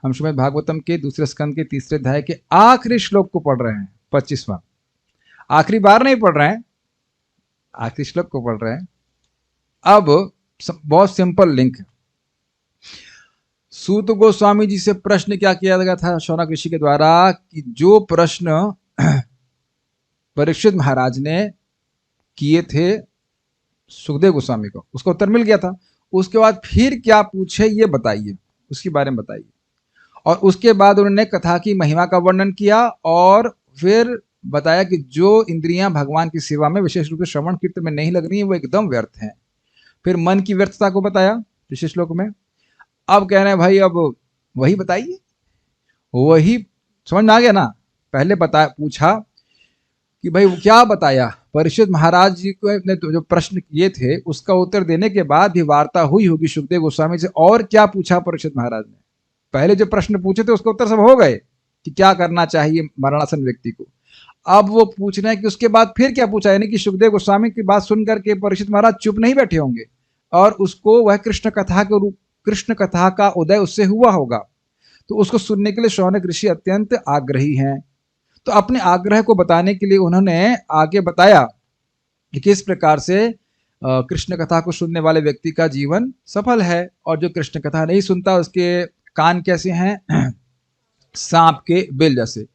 हम श्रीमद् भागवतम के दूसरे स्कंद के तीसरे अध्याय के आखिरी श्लोक को पढ़ रहे हैं, 25वां। आखिरी बार नहीं पढ़ रहे हैं, आखिरी श्लोक को पढ़ रहे हैं। अब बहुत सिंपल लिंक है। सूत गोस्वामी जी से प्रश्न क्या किया गया था शौनक ऋषि के द्वारा, कि जो प्रश्न परीक्षित महाराज ने किए थे सुखदेव गोस्वामी को, उसका उत्तर मिल गया था। उसके बाद फिर क्या पूछे ये बताइए, उसके बारे में बताइए। और उसके बाद उन्होंने कथा की महिमा का वर्णन किया और फिर बताया कि जो इंद्रियां भगवान की सेवा में विशेष रूप से श्रवण कीर्तन में नहीं लग रही हैं वो एकदम व्यर्थ हैं। फिर मन की व्यर्थता को बताया पिछले श्लोक में। अब कह रहे हैं भाई अब वही बताइए, वही समझ में आ गया ना। पहले पूछा कि भाई क्या बताया, परीक्षित महाराज जी को ने जो प्रश्न किए थे उसका उत्तर देने के बाद भी वार्ता हुई होगी सुखदेव गोस्वामी से, और क्या पूछा परीक्षित महाराज ने। पहले जो प्रश्न पूछे थे उसका उत्तर सब हो गए कि क्या करना चाहिए मरणासन व्यक्ति को। अब वो पूछ रहे हैं कि उसके बाद फिर क्या पूछा, यानी कि सुखदेव गोस्वामी की बात सुनकर के परीक्षित महाराज चुप नहीं बैठे होंगे और उसको वह कृष्ण कथा का उदय उससे हुआ होगा, तो उसको सुनने के लिए शौनक ऋषि अत्यंत आग्रही हैं। तो अपने आग्रह को बताने के लिए उन्होंने आगे बताया कि किस प्रकार से कृष्ण कथा को सुनने वाले व्यक्ति का जीवन सफल है, और जो कृष्ण कथा नहीं सुनता उसके कान कैसे हैं, सांप के बिल जैसे,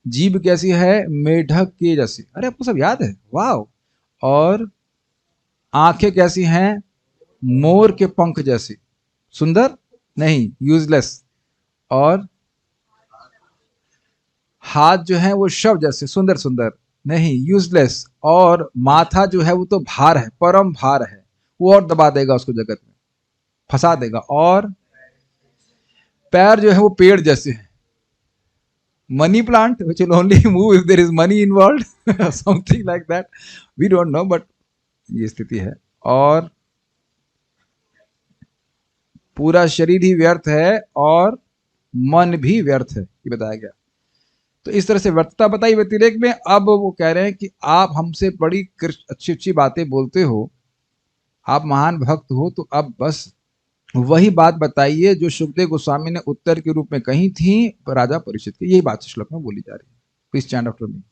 जीभ कैसी है, मेढक के जैसे। अरे आपको सब याद है, वाह। और आंखें कैसी हैं, मोर के पंख जैसी, सुंदर नहीं, यूजलेस। और हाथ जो है वो शव जैसे, सुंदर सुंदर नहीं, यूजलेस। और माथा जो है वो तो भार है, परम भार है, वो और दबा देगा उसको, जगत में फंसा देगा। और पैर जो है वो पेड़ जैसे है, money plant which will only move if there is money involved something like that, we don't know, but ये स्थिति है। और पूरा शरीर ही व्यर्थ है और मन भी व्यर्थ है, ये बताया गया। तो इस तरह से व्यर्थता बताई व्यतिरेक में। अब वो कह रहे हैं कि आप हमसे बड़ी अच्छी अच्छी बातें बोलते हो, आप महान भक्त हो, तो अब बस वही बात बताइए जो सुखदेव गोस्वामी ने उत्तर के रूप में कही थी राजा परीक्षित की। यही बात श्लोक में बोली जा रही है। Please chant after me.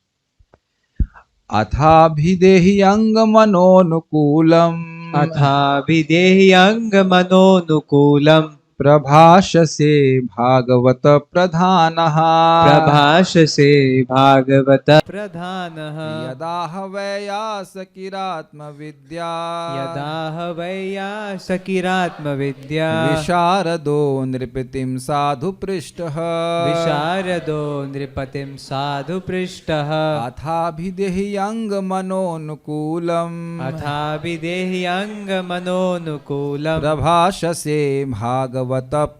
अथाभिदेहि अंग मनोनुकूलम, अथाभिदेहि अंग मनोनुकूलम, प्रभाषसे भागवत प्रधानः, प्रभाषसे भागवत प्रधानः। यदा वैयासकिरात्मविद्या, यदा वैयासकिरात्मविद्या, विशारदो नृपतिं साधु पृष्ठः, विशारदो नृपतिं साधु पृष्ठः। अथाभिदेहि अंग मनोनुकूलम्, अथाभिदेहि अंग मनोनुकूलम्, प्रभाषसे भागवत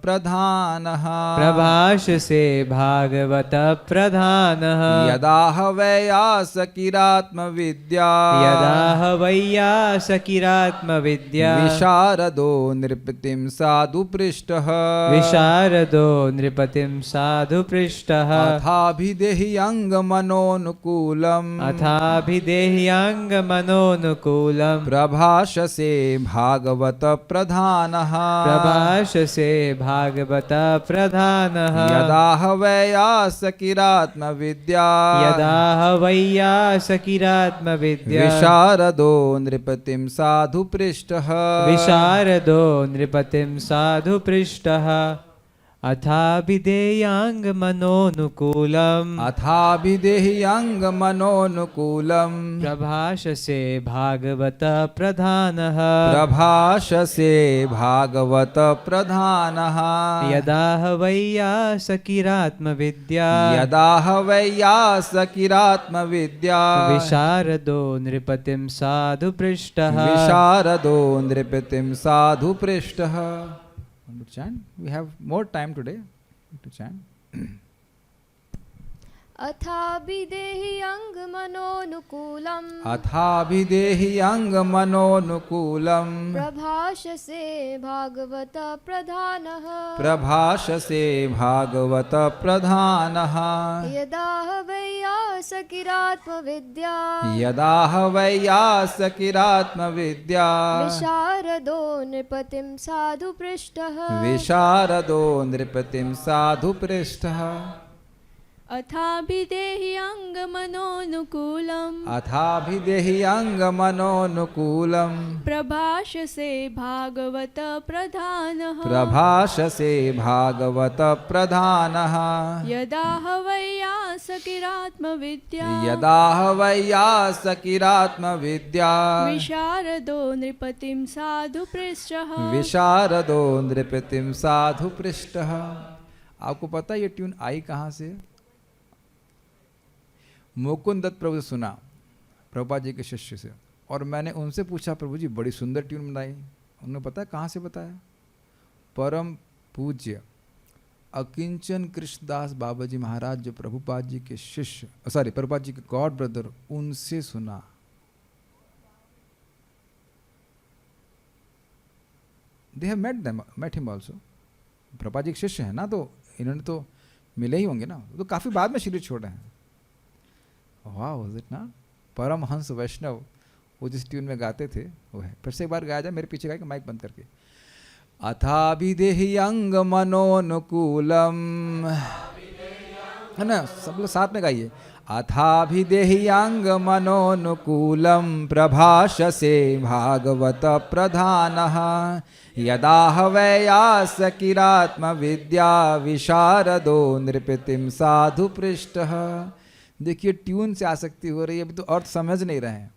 प्रधानः, प्रभाषसे भागवत प्रधानः। यदा वैयासकिरात्मविद्या, यदा वैयासकिरात्मविद्या, विशारदो नृपतिं साधु पृष्ठः, विशारदो नृपतिं साधु पृष्ठः। अथाभिदेहि अंग मनोनुकूलम्, अथाभिदेहि अंग मनोनुकूलम्, प्रभाषसे भागवत प्रधानः, प्रभाषसे भागवत प्रधानः। यदा वैयासकिरात्मविद्या, यदा वैयासकिरात्मविद्या, विशारदो नृपतिं साधु पृष्ठः, विशारदो नृपतिं साधु पृष्ठः। अथाभिदेयांग मनोनुकूलम्, अथाभिदेहि अंग मनोनुकूलम्, प्रभाषसे भागवत प्रधानः, प्रभाषसे भागवत प्रधानः। यदा वैयासकिरात्मविद्या, यदा वैयासकिरात्मविद्या, विशारदो नृपतिं साधु पृष्ठः, विशारदो नृपतिं साधु पृष्ठः। We have more time today to chant. अथाभिदेहि अंग मनोनुकूलम्, अथाभिदेहि अंग मनोनुकूलम्, प्रभाषसे भागवत प्रधानः, प्रभाषसे भागवत प्रधानः। यदा वैयासकिरात्मविद्या, सकिरात्मविद्या यदा हवैयासकिरात्मविद्या विशारदो नृपतिं साधु पृष्टः विशारदो नृपतिं साधु पृष्ठः अथाभिदेहि अङ्गमनोनुकूलम् अथाभिदेहि अङ्गमनोनुकूलम् प्रभाषसे भागवत प्रधानः प्रभाषसे भागवत प्रधानः यदा हवैयासकिरात्मविद्या यदा हवैयासकिरात्मविद्या विशारदो नृपतिं साधु पृष्ठः विशारदो नृपतिं साधु पृष्ठः। आपको पता है ये ट्यून आई कहाँ से? मुकुंद दत्त प्रभु से सुना, प्रभुपाद जी के शिष्य से, और मैंने उनसे पूछा प्रभु जी बड़ी सुंदर ट्यून बनाई। उन्होंने पता है कहाँ से बताया? परम पूज्य अकिंचन कृष्णदास बाबा जी महाराज जो प्रभुपाद जी के शिष्य, सॉरी प्रभुपाद जी के गॉड ब्रदर, उनसे सुना। They have met him also. Prabhupada ji के शिष्य हैं ना, तो इन्होंने तो मिले ही होंगे ना, तो काफी बाद में शरीर छोड़े हैं। वाह वाज इट ना? परमहंस वैष्णव वो जिस ट्यून में गाते थे वो है। फिर से एक बार गाया जाए, मेरे पीछे गाएगा माइक बंद करके। अथाभिदेहि अंग मनोनुकूलम, है ना, सब लोग साथ में गाइए। अथाभिदेहि अंग मनोनुकूलम प्रभाषसे भागवत प्रधानः यदा हवैयासकिरात्मविद्या विशारदो नृपतिं साधु पृष्ठः। देखिए ट्यून से आसक्ति हो रही है, अभी तो अर्थ समझ नहीं रहे हैं,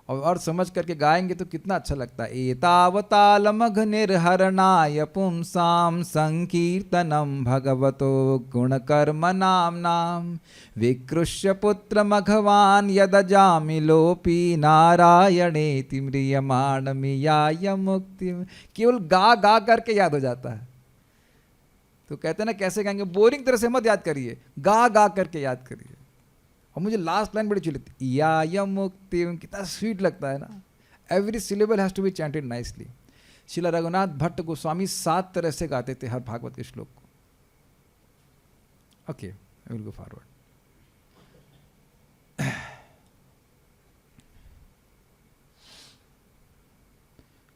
और अर्थ समझ करके गाएंगे तो कितना अच्छा लगता है। एतावतालमघ निर्हरणाय पुंसां संकीर्तनम भगवतो गुणकर्मणाम् विकृष्य पुत्रमघवान् यदजामिलोऽपि नारायणेति म्रियमाणमियाय मुक्तिम्। केवल गा गा करके याद हो जाता है। तो कहते हैं ना कैसे गाएंगे, बोरिंग तरह से मत याद करिए, गा गा करके याद करिए। और मुझे लास्ट लाइन बड़ी अच्छी लगती है, या मुक्ति, कितना स्वीट लगता है ना। Every syllable has to be chanted nicely. Srila Raghunath Bhatt Goswami 7 तरह से गाते थे हर भागवत के श्लोक को। Okay, I will go forward.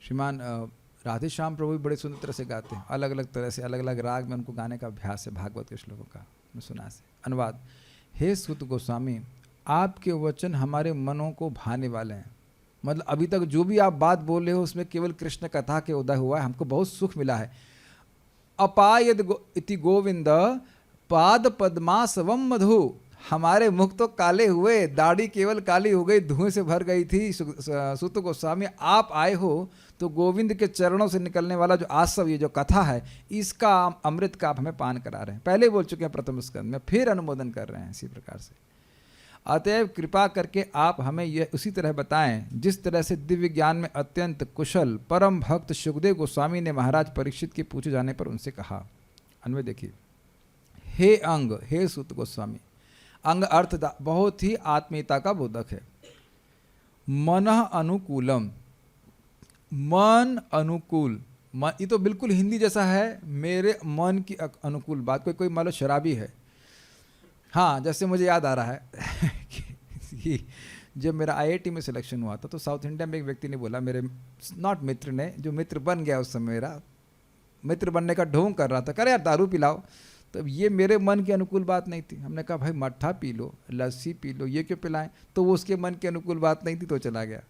श्रीमान राधे श्याम प्रभु भी बड़े सुंदर तरह से गाते हैं, अलग अलग तरह से, अलग अलग राग में उनको गाने का अभ्यास है भागवत के श्लोकों का। मैं सुना से अनुवाद। हे सुत गोस्वामी, आपके वचन हमारे मनों को भाने वाले हैं। मतलब अभी तक जो भी आप बात बोल रहे हो उसमें केवल कृष्ण कथा के उदय हुआ है, हमको बहुत सुख मिला है। अपायद इति गोविंद पाद पद्मासवम मधु। हमारे मुख तो काले हुए, दाढ़ी केवल काली हो गई, धुएं से भर गई थी। सुत गोस्वामी आप आए हो तो गोविंद के चरणों से निकलने वाला जो आसव, ये जो कथा है, इसका अमृत का आप हमें पान करा रहे हैं। पहले बोल चुके हैं प्रथम स्कंद में, फिर अनुमोदन कर रहे हैं इसी प्रकार से। अतएव कृपा करके आप हमें यह उसी तरह बताएं जिस तरह से दिव्य ज्ञान में अत्यंत कुशल परम भक्त सुखदेव गोस्वामी ने महाराज परीक्षित के पूछे जाने पर उनसे कहा। अन्वय देखिए। हे अंग, हे सुत गोस्वामी। अंग अर्थ बहुत ही आत्मीयता का बोधक है। मनः अनुकूलम, मन अनुकूल, मन, ये तो बिल्कुल हिंदी जैसा है, मेरे मन की अनुकूल बात। कोई मान लो शराबी है, हाँ, जैसे मुझे याद आ रहा है कि जब मेरा IIT में सिलेक्शन हुआ था तो साउथ इंडिया में एक व्यक्ति ने बोला, मेरे नॉट मित्र ने, जो मित्र बन गया उस समय, मेरा मित्र बनने का ढोंग कर रहा था, करे यार दारू पिलाओ। तो ये मेरे मन की अनुकूल बात नहीं थी। हमने कहा भाई मट्ठा पी लो, लस्सी पी लो, ये क्यों पिलाएं? तो वो उसके मन की अनुकूल बात नहीं थी, तो चला गया।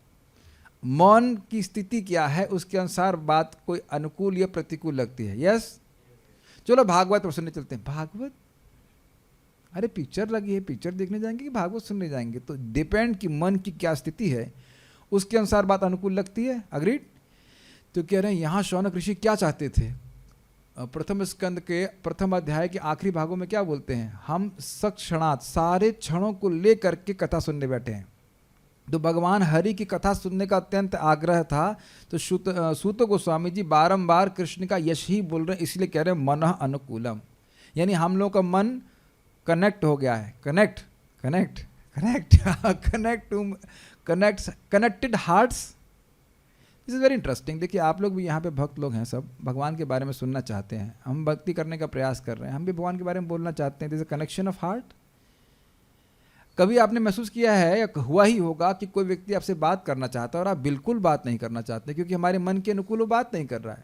मन की स्थिति क्या है उसके अनुसार बात कोई अनुकूल या प्रतिकूल लगती है। यस, चलो भागवत पर सुनने चलते हैं। भागवत, अरे पिक्चर लगी है, पिक्चर देखने जाएंगे कि भागवत सुनने जाएंगे? तो डिपेंड कि मन की क्या स्थिति है, उसके अनुसार बात अनुकूल लगती है। अग्रीड? तो कह रहे हैं यहाँ शौनक ऋषि क्या चाहते थे? प्रथम स्कंद के प्रथम अध्याय के आखिरी भागों में क्या बोलते हैं? हम सक्षणात, सारे क्षणों को लेकर के कथा सुनने बैठे हैं। तो भगवान हरि की कथा सुनने का अत्यंत आग्रह था। तो सूत गोस्वामी जी बारंबार कृष्ण का यश ही बोल रहे हैं, इसलिए कह रहे हैं मनः अनुकूलम, यानी हम लोग का मन कनेक्ट हो गया है। Connected hearts. This is very interesting. देखिए आप लोग भी यहाँ पे भक्त लोग हैं, सब भगवान के बारे में सुनना चाहते हैं, हम भक्ति करने का प्रयास कर रहे हैं, हम भी भगवान के बारे में बोलना चाहते हैं। This is a connection of heart. कभी आपने महसूस किया है या हुआ ही होगा कि कोई व्यक्ति आपसे बात करना चाहता है और आप बिल्कुल बात नहीं करना चाहते क्योंकि हमारे मन के अनुकूल वो बात नहीं कर रहा है,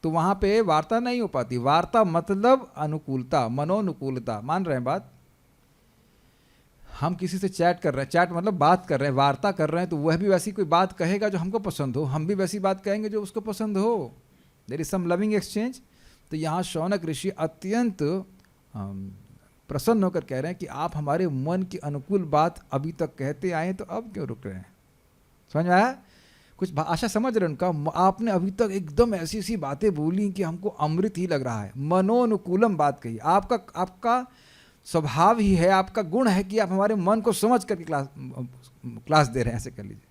तो वहां पे वार्ता नहीं हो पाती। वार्ता मतलब अनुकूलता, मनोनुकूलता। मान रहे हैं बात? हम किसी से चैट कर रहे हैं, चैट मतलब बात कर रहे हैं, वार्ता कर रहे हैं, तो वह भी वैसी कोई बात कहेगा जो हमको पसंद हो, हम भी वैसी बात कहेंगे जो उसको पसंद हो। There is some loving exchange. तो यहाँ शौनक ऋषि अत्यंत प्रसन्न होकर कह रहे हैं कि आप हमारे मन की अनुकूल बात अभी तक कहते आए हैं, तो अब क्यों रुक रहे हैं? समझ में आया? कुछ आशा समझ रहे हैं उनका? आपने अभी तक एकदम ऐसी ऐसी बातें बोली कि हमको अमृत ही लग रहा है, मनोनुकूलम बात कही। आपका स्वभाव ही है, आपका गुण है कि आप हमारे मन को समझ करके क्लास दे रहे हैं, ऐसे कर लीजिए।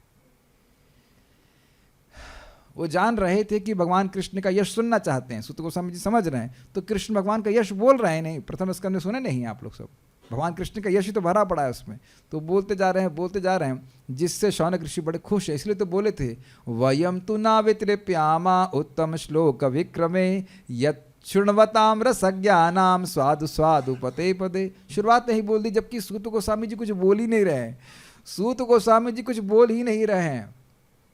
वो जान रहे थे कि भगवान कृष्ण का यश सुनना चाहते हैं, सूत गोस्वामी जी समझ रहे हैं, तो कृष्ण भगवान का यश बोल रहे हैं। नहीं, प्रथम स्कंद में सुने नहीं आप लोग सब, भगवान कृष्ण का यश ही तो भरा पड़ा है उसमें, तो बोलते जा रहे हैं, जिससे शौनक ऋषि बड़े खुश है। इसलिए तो बोले थे वयम तु नावित्रेप्यामा उत्तम श्लोक विक्रमे यत् शृण्वताम रसज्ञानाम स्वादु स्वादु पते पदे। शुरुआत नहीं बोल दी, जबकि सूत गोस्वामी जी कुछ बोल ही नहीं रहे हैं। सूत गोस्वामी जी कुछ बोल ही नहीं रहे हैं,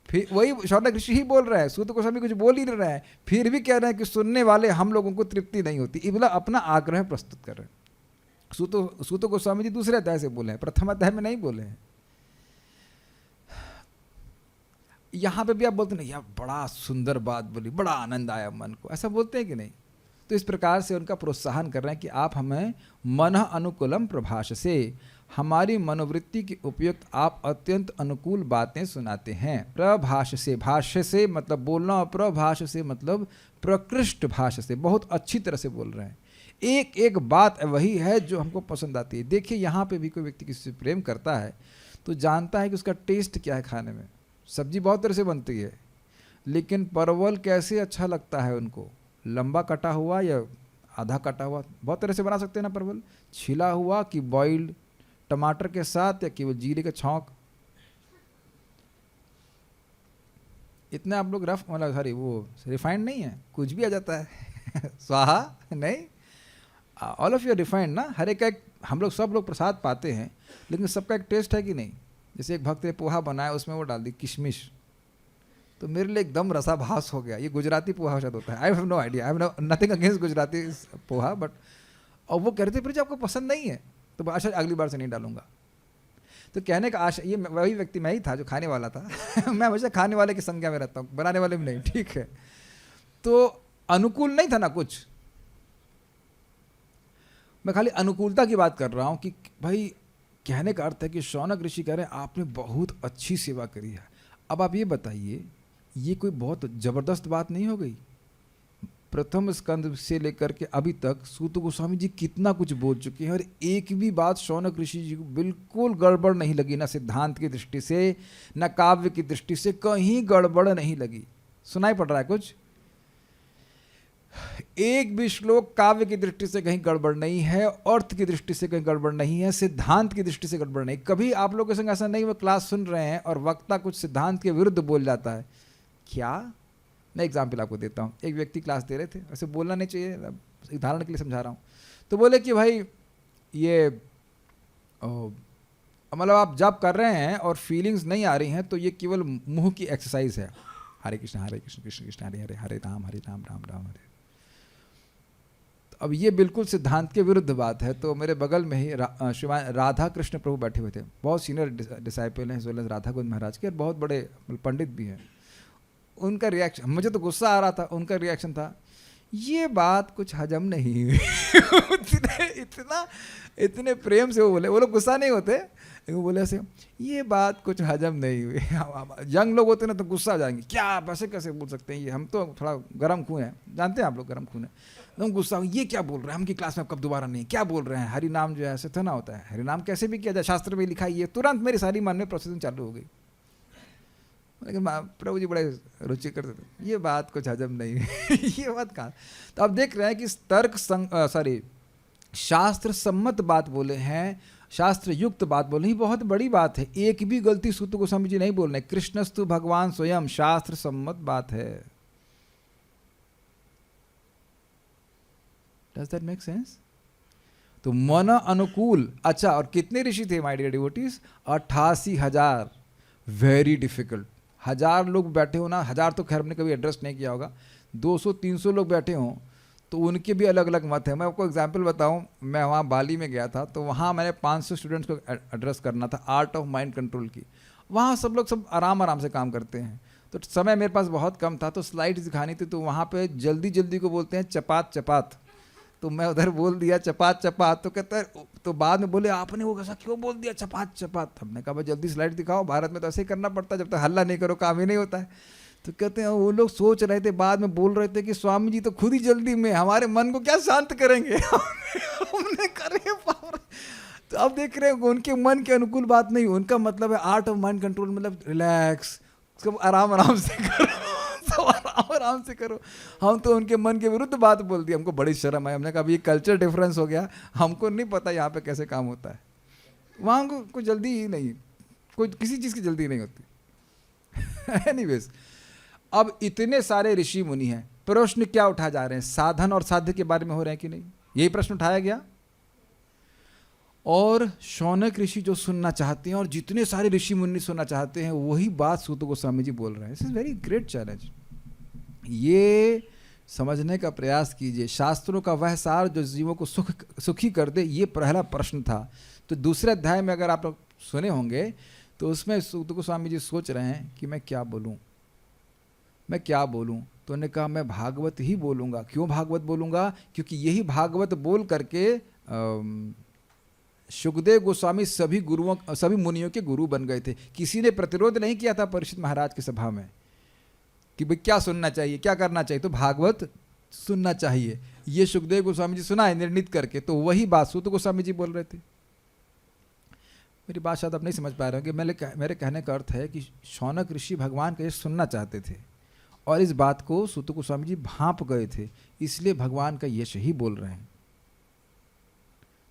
फिर वही शौनक ऋषि ही बोल रहे हैं, सूत गोस्वामी कुछ बोल ही नहीं रहे हैं, फिर भी कह रहे हैं कि सुनने वाले हम लोगों को तृप्ति नहीं होती। इबला अपना आग्रह प्रस्तुत कर रहे हैं। सूत गोस्वामी जी दूसरे अध्याय से बोले हैं, प्रथम अध्याय में नहीं बोले हैं। यहाँ पे भी आप बोलते नहीं, यार बड़ा सुंदर बात बोली, बड़ा आनंद आया मन को, ऐसा बोलते हैं कि नहीं? तो इस प्रकार से उनका प्रोत्साहन कर रहे हैं कि आप हमें मन अनुकूलम प्रभाष से, हमारी मनोवृत्ति के उपयुक्त आप अत्यंत अनुकूल बातें सुनाते हैं। प्रभाष से, भाष्य से मतलब बोलना, और प्रभाष से मतलब प्रकृष्ट भाषा से, बहुत अच्छी तरह से बोल रहे हैं। एक एक बात वही है जो हमको पसंद आती है। देखिए यहाँ पे भी कोई व्यक्ति किसी से प्रेम करता है तो जानता है कि उसका टेस्ट क्या है खाने में। सब्जी बहुत तरह से बनती है, लेकिन परवल कैसे अच्छा लगता है उनको, लंबा कटा हुआ या आधा कटा हुआ, बहुत तरह से बना सकते हैं ना परवल, छिला हुआ कि बॉइल्ड, टमाटर के साथ या केवल जीरे का छौंक। इतने आप लोग रफ मतलब सॉरी वो रिफाइंड नहीं है, कुछ भी आ जाता है स्वाहा नहीं, ऑल ऑफ यू रिफाइंड ना। हर एक हम लोग सब लोग प्रसाद पाते हैं, लेकिन सबका एक टेस्ट है कि नहीं। जैसे एक भक्त ने पोहा बनाया, उसमें वो डाल दी किशमिश, तो मेरे लिए एकदम रसाभास हो गया। ये गुजराती पोहा शायद होता है, I have no idea, I have nothing against Gujarati poha, but और वो कहते फिर आपको पसंद नहीं है तो अच्छा अगली बार से नहीं डालूंगा। तो कहने का आशा, ये वही व्यक्ति मैं ही था जो खाने वाला था मैं हमेशा खाने वाले की संज्ञा में रहता हूँ, बनाने वाले में नहीं, ठीक है। तो अनुकूल नहीं था ना कुछ, मैं खाली अनुकूलता की बात कर रहा हूँ कि भाई कहने का अर्थ है कि शौनक ऋषि कह रहे हैं आपने बहुत अच्छी सेवा करी है। अब आप ये बताइए, ये कोई बहुत जबरदस्त बात नहीं हो गई? प्रथम स्कंद से लेकर के अभी तक सूत गोस्वामी जी कितना कुछ बोल चुके हैं और एक भी बात शौनक ऋषि जी को बिल्कुल गड़बड़ नहीं लगी, ना सिद्धांत की दृष्टि से न काव्य की दृष्टि से, कहीं गड़बड़ नहीं लगी। सुनाई पड़ रहा है कुछ? एक भी श्लोक काव्य की दृष्टि से कहीं गड़बड़ नहीं है, अर्थ की दृष्टि से कहीं गड़बड़ नहीं है, सिद्धांत की दृष्टि से गड़बड़ नहीं। कभी आप लोगों के संग ऐसा नहीं, वो क्लास सुन रहे हैं और वक्ता कुछ सिद्धांत के विरुद्ध बोल जाता है क्या? मैं एग्जाम्पल आपको देता हूँ। एक व्यक्ति क्लास दे रहे थे, ऐसे बोलना नहीं चाहिए, उदाहरण के लिए समझा रहा हूँ। तो बोले कि भाई ये मतलब आप जब कर रहे हैं और फीलिंग्स नहीं आ रही हैं तो ये केवल मुंह की एक्सरसाइज है। हरे कृष्ण कृष्ण कृष्ण हरे हरे, हरे राम राम राम हरे। अब ये बिल्कुल सिद्धांत के विरुद्ध बात है। तो मेरे बगल में ही श्रीमान राधा कृष्ण प्रभु बैठे हुए थे, बहुत सीनियर डिसाइपल हैं सोलह राधा गोविंद महाराज के, और बहुत बड़े पंडित भी हैं। उनका रिएक्शन, मुझे तो गुस्सा आ रहा था, उनका रिएक्शन था ये बात कुछ हजम नहीं हुई इतने प्रेम से वो बोले, वो लोग गुस्सा नहीं होते, वो बोले ऐसे ये बात कुछ हजम नहीं हुई। यंग लोग होते ना तो गुस्सा आ जाएंगे, क्या वैसे कैसे बोल सकते हैं, ये हम तो थोड़ा गर्म खून है, जानते हैं आप लोग गर्म खून है, तो गुस्सा, ये क्या बोल रहे हैं, हम की क्लास में कब दोबारा नहीं, क्या बोल रहे हैं, हरि नाम जो है ऐसे तो ना होता है, हरि नाम कैसे भी किया जाए, शास्त्र में लिखा है। ये तुरंत मेरी सारी मन में प्रोसेसिंग चालू हो गई। लेकिन प्रभु जी बड़े रुचि करते थे, ये बात कुछ हजम नहीं ये बात कहाँ। तो आप देख रहे हैं कि शास्त्र सम्मत बात बोले हैं, शास्त्र युक्त बात बोले, ही बहुत बड़ी बात है। एक भी गलती सूत गोस्वामी जी नहीं बोल रहे, कृष्णस्तु भगवान स्वयं, शास्त्र सम्मत बात है। Does that make sense? तो मन अनुकूल। अच्छा, और कितने ऋषि थे my dear devotees? 88,000। Very difficult. 1000 लोग बैठे हो ना, 1000 तो खैर हमने कभी एड्रेस नहीं किया होगा, 200-300 लोग बैठे हों तो उनके भी अलग अलग मत हैं। मैं आपको एग्जांपल बताऊं, मैं वहाँ बाली में गया था तो वहाँ मैंने 500 स्टूडेंट्स को एड्रेस करना था, आर्ट ऑफ माइंड कंट्रोल की। वहाँ सब लोग सब आराम आराम से काम करते हैं, तो समय मेरे पास बहुत कम था, तो स्लाइड्स दिखानी थी, तो वहाँ पे जल्दी जल्दी को बोलते हैं चपात चपात। तो मैं उधर बोल दिया चपात चपात, तो कहता है, तो बाद में बोले आपने वो कैसा क्यों बोल दिया चपात चपात? हमने कहा भाई जल्दी स्लाइड दिखाओ, भारत में तो ऐसे ही करना पड़ता है, जब तक हल्ला नहीं करो काम ही नहीं होता है। तो कहते हैं वो लोग सोच रहे थे, बाद में बोल रहे थे कि स्वामी जी तो खुद ही जल्दी में, हमारे मन को क्या शांत करेंगे? हमने करे पावर। तो अब देख रहे हैं उनके मन के अनुकूल बात नहीं, उनका मतलब है आर्ट ऑफ माइंड कंट्रोल, मतलब रिलैक्स, सब आराम आराम से करो, सब आराम आराम से करो। हम तो उनके मन के विरुद्ध बात बोल दी, हमको बड़ी शर्म आई। हमने कहा ये कल्चर डिफरेंस हो गया, हमको नहीं पता यहाँ पे कैसे काम होता है। वहाँ को कोई जल्दी ही नहीं, कोई किसी चीज़ की जल्दी नहीं होती। एनीवेज, अब इतने सारे ऋषि मुनि हैं, प्रश्न क्या उठाए जा रहे हैं? साधन और साध्य के बारे में हो रहे हैं कि नहीं, यही प्रश्न उठाया गया। और शौनक ऋषि जो सुनना चाहते हैं और जितने सारे ऋषि मुनि सुनना चाहते हैं, वही बात सूत गोस्वामी जी बोल रहे हैं। This is very great challenge. ये समझने का प्रयास कीजिए, शास्त्रों का वह सार जो जीवों को सुखी कर दे, ये पहला प्रश्न था। तो दूसरे अध्याय में अगर आप लोग सुने होंगे तो उसमें सूत गोस्वामी जी सोच रहे हैं कि मैं क्या बोलूं, मैं क्या बोलूं। तो उन्होंने कहा मैं भागवत ही बोलूँगा। क्यों भागवत बोलूँगा? क्योंकि यही भागवत बोल करके सुखदेव गोस्वामी सभी गुरुओं, सभी मुनियों के गुरु बन गए थे। किसी ने प्रतिरोध नहीं किया था परीक्षित महाराज की सभा में कि भाई क्या सुनना चाहिए, क्या करना चाहिए, तो भागवत सुनना चाहिए। ये सुखदेव गोस्वामी जी सुना है निर्णित करके, तो वही बात सूत गोस्वामी जी बोल रहे थे। मेरी बात शायद आप नहीं समझ पा रहे हो कि मेरे कहने का अर्थ है कि शौनक ऋषि भगवान का ये सुनना चाहते थे और इस बात को सूत गोस्वामी जी भांप गए थे, इसलिए भगवान का यश ही बोल रहे हैं।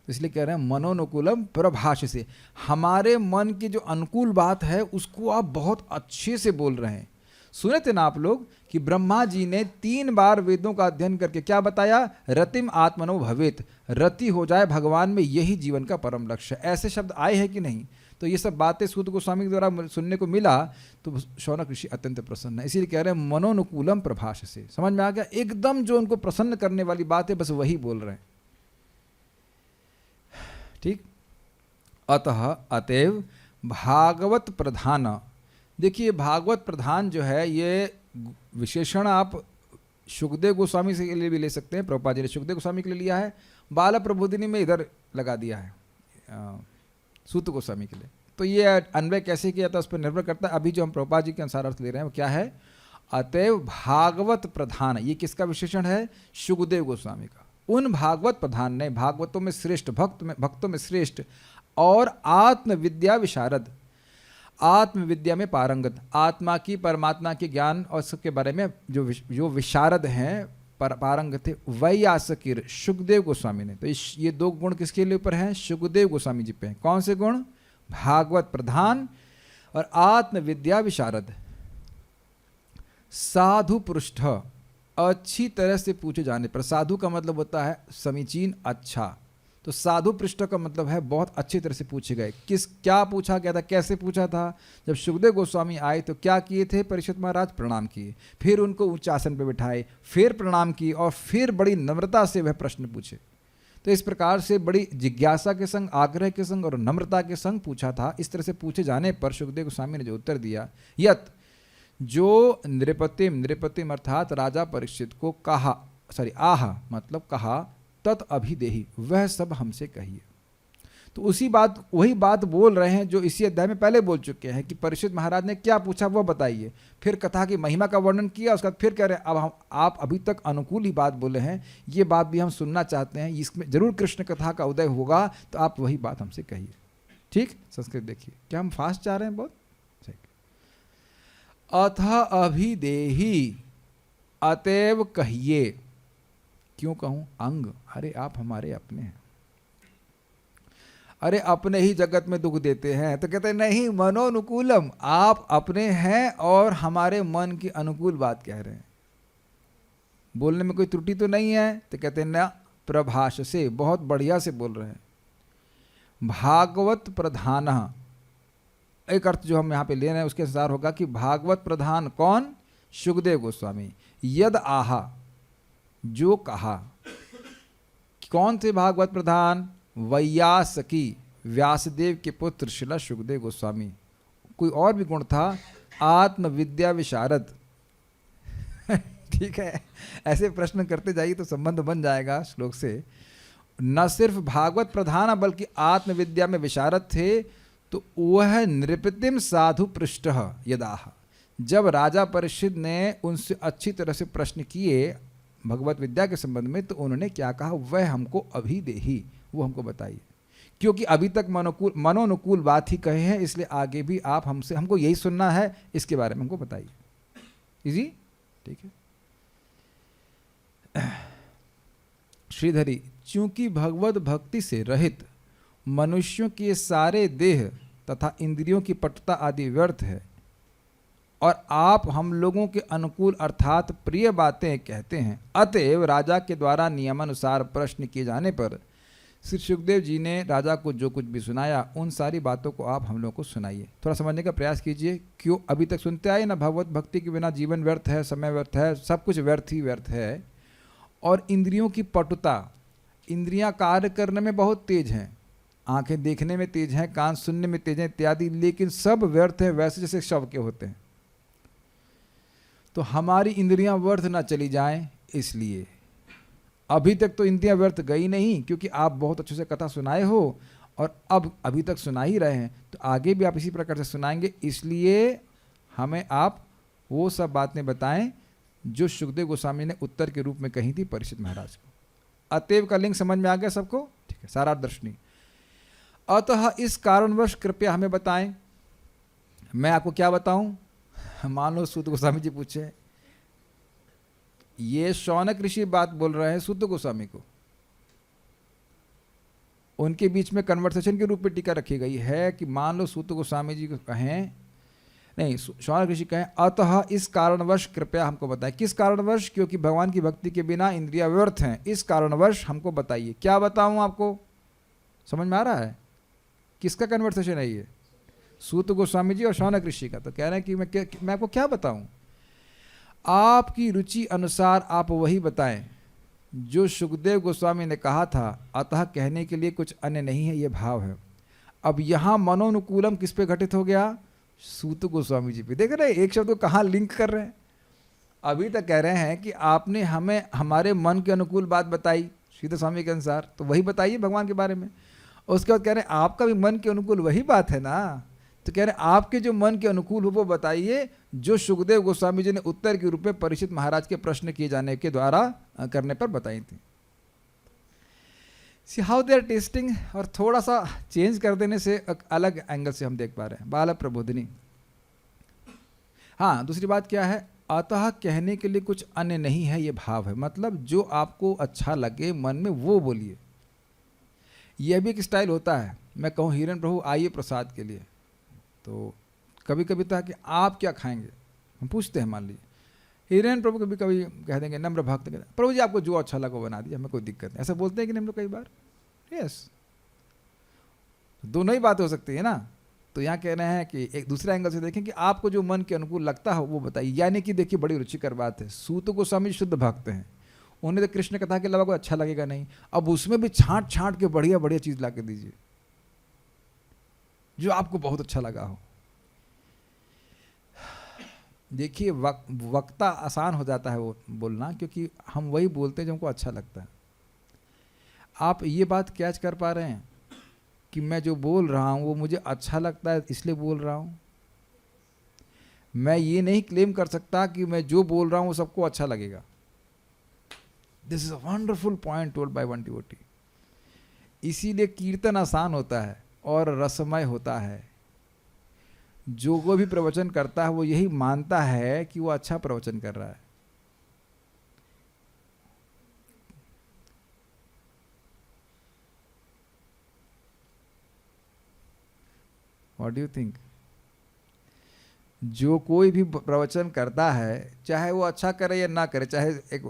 इसलिए कह रहे हैं मनोनुकूलम प्रभाष से, हमारे मन की जो अनुकूल बात है उसको आप बहुत अच्छे से बोल रहे हैं। सुने थे ना आप लोग कि ब्रह्मा जी ने 3 बार वेदों का अध्ययन करके क्या बताया? रतिम आत्मनो भवेत, रति हो जाए भगवान में, यही जीवन का परम लक्ष्य है। ऐसे शब्द आए हैं कि नहीं? तो ये सब बातें सूत गोस्वामी के द्वारा सुनने को मिला, तो शौनक ऋषि अत्यंत प्रसन्न है। इसीलिए कह रहे हैं मनोनुकूलम प्रभाष से। समझ में आ गया? एकदम जो उनको प्रसन्न करने वाली बात है बस वही बोल रहे हैं। ठीक, अतः अतएव भागवत प्रधान। देखिए भागवत प्रधान जो है, ये विशेषण आप सुखदेव गोस्वामी के लिए भी ले सकते हैं। प्रभुपाद जी ने सुखदेव गोस्वामी के लिए लिया है, बाला प्रबोधिनी में इधर लगा दिया है सूत गोस्वामी के लिए। तो ये अन्वय कैसे किया था उस पर निर्भर करता है। अभी जो हम प्रभुपाद जी के अनुसार अर्थ ले रहे हैं वो क्या है? अतएव भागवत प्रधान, ये किसका विशेषण है? सुखदेव गोस्वामी का। उन भागवत प्रधान ने, भागवतों में श्रेष्ठ, भक्तों में श्रेष्ठ और आत्मविद्या विशारद, आत्मविद्या में पारंगत, आत्मा की परमात्मा के ज्ञान और सबके बारे में जो विशारद हैं, पारंगत थे, वैयासकीर सुखदेव गोस्वामी ने। तो ये 2 गुण किसके लिए ऊपर हैं? सुखदेव गोस्वामी जी पे हैं। कौन से गुण? भागवत प्रधान और आत्मविद्या विशारद। साधु पृष्ठ, अच्छी तरह से पूछे जाने पर। साधु का मतलब होता है समीचीन, अच्छा। तो साधु पृष्ठ का मतलब है बहुत अच्छी तरह से पूछे गए। क्या पूछा गया था, कैसे पूछा था? जब सुखदेव गोस्वामी आए तो क्या किए थे? परीक्षित महाराज प्रणाम किए, फिर उनको उच्च आसन पर बिठाए, फिर प्रणाम किए और फिर बड़ी नम्रता से वह प्रश्न पूछे। तो इस प्रकार से बड़ी जिज्ञासा के संग, आग्रह के संग और नम्रता के संग पूछा था। इस तरह से पूछे जाने पर सुखदेव गोस्वामी ने जो उत्तर दिया, यत, जो नृपतिम अर्थात राजा परीक्षित को कहा, आह मतलब कहा, तत् अभिदेहि, वह सब हमसे कहिए। तो वही बात बोल रहे हैं जो इसी अध्याय में पहले बोल चुके हैं कि परीक्षित महाराज ने क्या पूछा वो बताइए। फिर कथा की महिमा का वर्णन किया, उसके बाद फिर कह रहे हैं अब आप अभी तक अनुकूल ही बात बोले हैं, ये बात भी हम सुनना चाहते हैं, इसमें जरूर कृष्ण कथा का उदय होगा, तो आप वही बात हमसे कहिए। ठीक, संस्कृत देखिए, क्या हम फास्ट जा रहे हैं बहुत? अथ अभिदेहि, अतएव कहिए। क्यों कहूं? अंग, अरे आप हमारे अपने हैं, अरे अपने ही जगत में दुख देते हैं। तो कहते हैं नहीं, मनोनुकूलम, आप अपने हैं और हमारे मन की अनुकूल बात कह रहे हैं, बोलने में कोई त्रुटि तो नहीं है? तो कहते हैं ना, प्रभाष से, बहुत बढ़िया से बोल रहे हैं। भागवत प्रधान, एक अर्थ जो हम यहाँ पे ले रहे हैं उसके अनुसार होगा कि भागवत प्रधान कौन? सुखदेव गोस्वामी। यद आहा, जो कहा। कौन थे भागवत प्रधान? वैयासकी, व्यासदेव के पुत्र श्रील सुखदेव गोस्वामी। कोई और भी गुण था? आत्मविद्या विशारद। ठीक है, ऐसे प्रश्न करते जाइए तो संबंध बन जाएगा श्लोक से। न सिर्फ भागवत प्रधान बल्कि आत्मविद्या में विशारद थे। तो वह नृपतिम साधु पृष्ठ यदाह, जब राजा परीक्षित ने उनसे अच्छी तरह से प्रश्न किए भगवत विद्या के संबंध में, तो उन्होंने क्या कहा? वह हमको अभी दे ही, वो हमको बताइए, क्योंकि अभी तक मनोनुकूल बात ही कहे हैं, इसलिए आगे भी आप हमको यही सुनना है, इसके बारे में हमको बताइए। इजी, ठीक है। श्रीधरी, चूंकि भगवत भक्ति से रहित मनुष्यों के सारे देह तथा इंद्रियों की पटुता आदि व्यर्थ है, और आप हम लोगों के अनुकूल अर्थात प्रिय बातें कहते हैं, अतएव राजा के द्वारा नियमानुसार प्रश्न किए जाने पर श्री सुखदेव जी ने राजा को जो कुछ भी सुनाया, उन सारी बातों को आप हम लोगों को सुनाइए। थोड़ा समझने का प्रयास कीजिए। क्यों अभी तक सुनते आए ना, भगवत भक्ति के बिना जीवन व्यर्थ है, समय व्यर्थ है, सब कुछ व्यर्थ ही व्यर्थ है। और इंद्रियों की पटुता, इंद्रियां कार्य करने में बहुत तेज हैं, आंखें देखने में तेज हैं, कान सुनने में तेज हैं इत्यादि, लेकिन सब व्यर्थ है, वैसे जैसे शव के होते हैं। तो हमारी इंद्रियां व्यर्थ ना चली जाएं, इसलिए अभी तक तो इंद्रियां व्यर्थ गई नहीं, क्योंकि आप बहुत अच्छे से कथा सुनाए हो और अब अभी तक सुना ही रहे हैं, तो आगे भी आप इसी प्रकार से सुनाएंगे। इसलिए हमें आप वो सब बातें बताएं जो सुखदेव गोस्वामी ने उत्तर के रूप में कही थी परीक्षित महाराज को। अतएव का लिंग समझ में आ गया सबको? ठीक है, सारा दर्शनी। अतः इस कारणवश कृपया हमें बताएं। मैं आपको क्या बताऊं? मान लो सूत गोस्वामी जी पूछे, ये शौनक ऋषि बात बोल रहे हैं सूत गोस्वामी को, उनके बीच में कन्वर्सेशन के रूप में टीका रखी गई है कि मान लो सूत गोस्वामी जी को कहें, नहीं, शौनक ऋषि कहें अतः इस कारणवश कृपया हमको बताएं। किस कारणवश? क्योंकि भगवान की भक्ति के बिना इंद्रियां व्यर्थ हैं, इस कारणवश हमको बताइए। क्या बताऊं आपको? समझ में आ रहा है? किसका कन्वर्सेशन है ये? सूत गोस्वामी जी और शौनक ऋषि का। तो कह रहे हैं कि मैं आपको क्या बताऊं? आपकी रुचि अनुसार आप वही बताएं जो सुखदेव गोस्वामी ने कहा था, अतः कहने के लिए कुछ अन्य नहीं है, ये भाव है। अब यहाँ मनोनुकूलम किस पे घटित हो गया? सूत गोस्वामी जी पे। देख रहे हैं एक शब्द को कहाँ लिंक कर रहे हैं। अभी तक कह रहे हैं कि आपने हमें हमारे मन के अनुकूल बात बताई सीता स्वामी के अनुसार, तो वही बताइए भगवान के बारे में। उसके बाद कह रहे हैं आपका भी मन के अनुकूल वही बात है ना, तो कह रहे हैं आपके जो मन के अनुकूल हो वो बताइए जो सुखदेव गोस्वामी जी ने उत्तर के रूप में परीक्षित महाराज के प्रश्न किए जाने के द्वारा करने पर बताई थी। See how they are testing, और थोड़ा सा चेंज कर देने से अलग एंगल से हम देख पा रहे हैं। बाल प्रबोधिनी। हाँ, दूसरी बात क्या है? अतः कहने के लिए कुछ अन्य नहीं है, ये भाव है। मतलब जो आपको अच्छा लगे मन में वो बोलिए। यह भी एक स्टाइल होता है। मैं कहूँ हिरण प्रभु आइए प्रसाद के लिए, तो कभी कभी तो कि आप क्या खाएंगे, हम पूछते हैं। मान लीजिए हिरण प्रभु कभी कभी कह देंगे, नम्र भक्त प्रभु जी आपको जो अच्छा लगा बना दीजिए, हमें कोई दिक्कत नहीं। ऐसा बोलते हैं कि नहीं हम लोग कई बार? यस, दोनों ही बात हो सकती है ना। तो यहाँ कह रहे हैं कि एक दूसरे एंगल से देखें कि आपको जो मन के अनुकूल लगता है वो बताइए। यानी कि देखिए बड़ी रुचिकर बात है, सूत गोस्वामी शुद्ध भक्त हैं, उन्हें तो कृष्ण कथा के अलावा कोई अच्छा लगेगा नहीं। अब उसमें भी छांट छांट के बढ़िया बढ़िया चीज़ ला के दीजिए जो आपको बहुत अच्छा लगा हो। देखिए वक्ता आसान हो जाता है वो बोलना, क्योंकि हम वही बोलते हैं जो हमको अच्छा लगता है। आप ये बात कैच कर पा रहे हैं कि मैं जो बोल रहा हूँ वो मुझे अच्छा लगता है इसलिए बोल रहा हूँ। मैं ये नहीं क्लेम कर सकता कि मैं जो बोल रहा हूँ वो सबको अच्छा लगेगा। This is a wonderful point told by one devotee. इसीलिए कीर्तन आसान होता है और रसमय होता है। जो कोई भी प्रवचन करता है वो यही मानता है कि वो अच्छा प्रवचन कर रहा है। What do you think? जो कोई भी प्रवचन करता है, चाहे वो अच्छा करे या ना करे, चाहे एक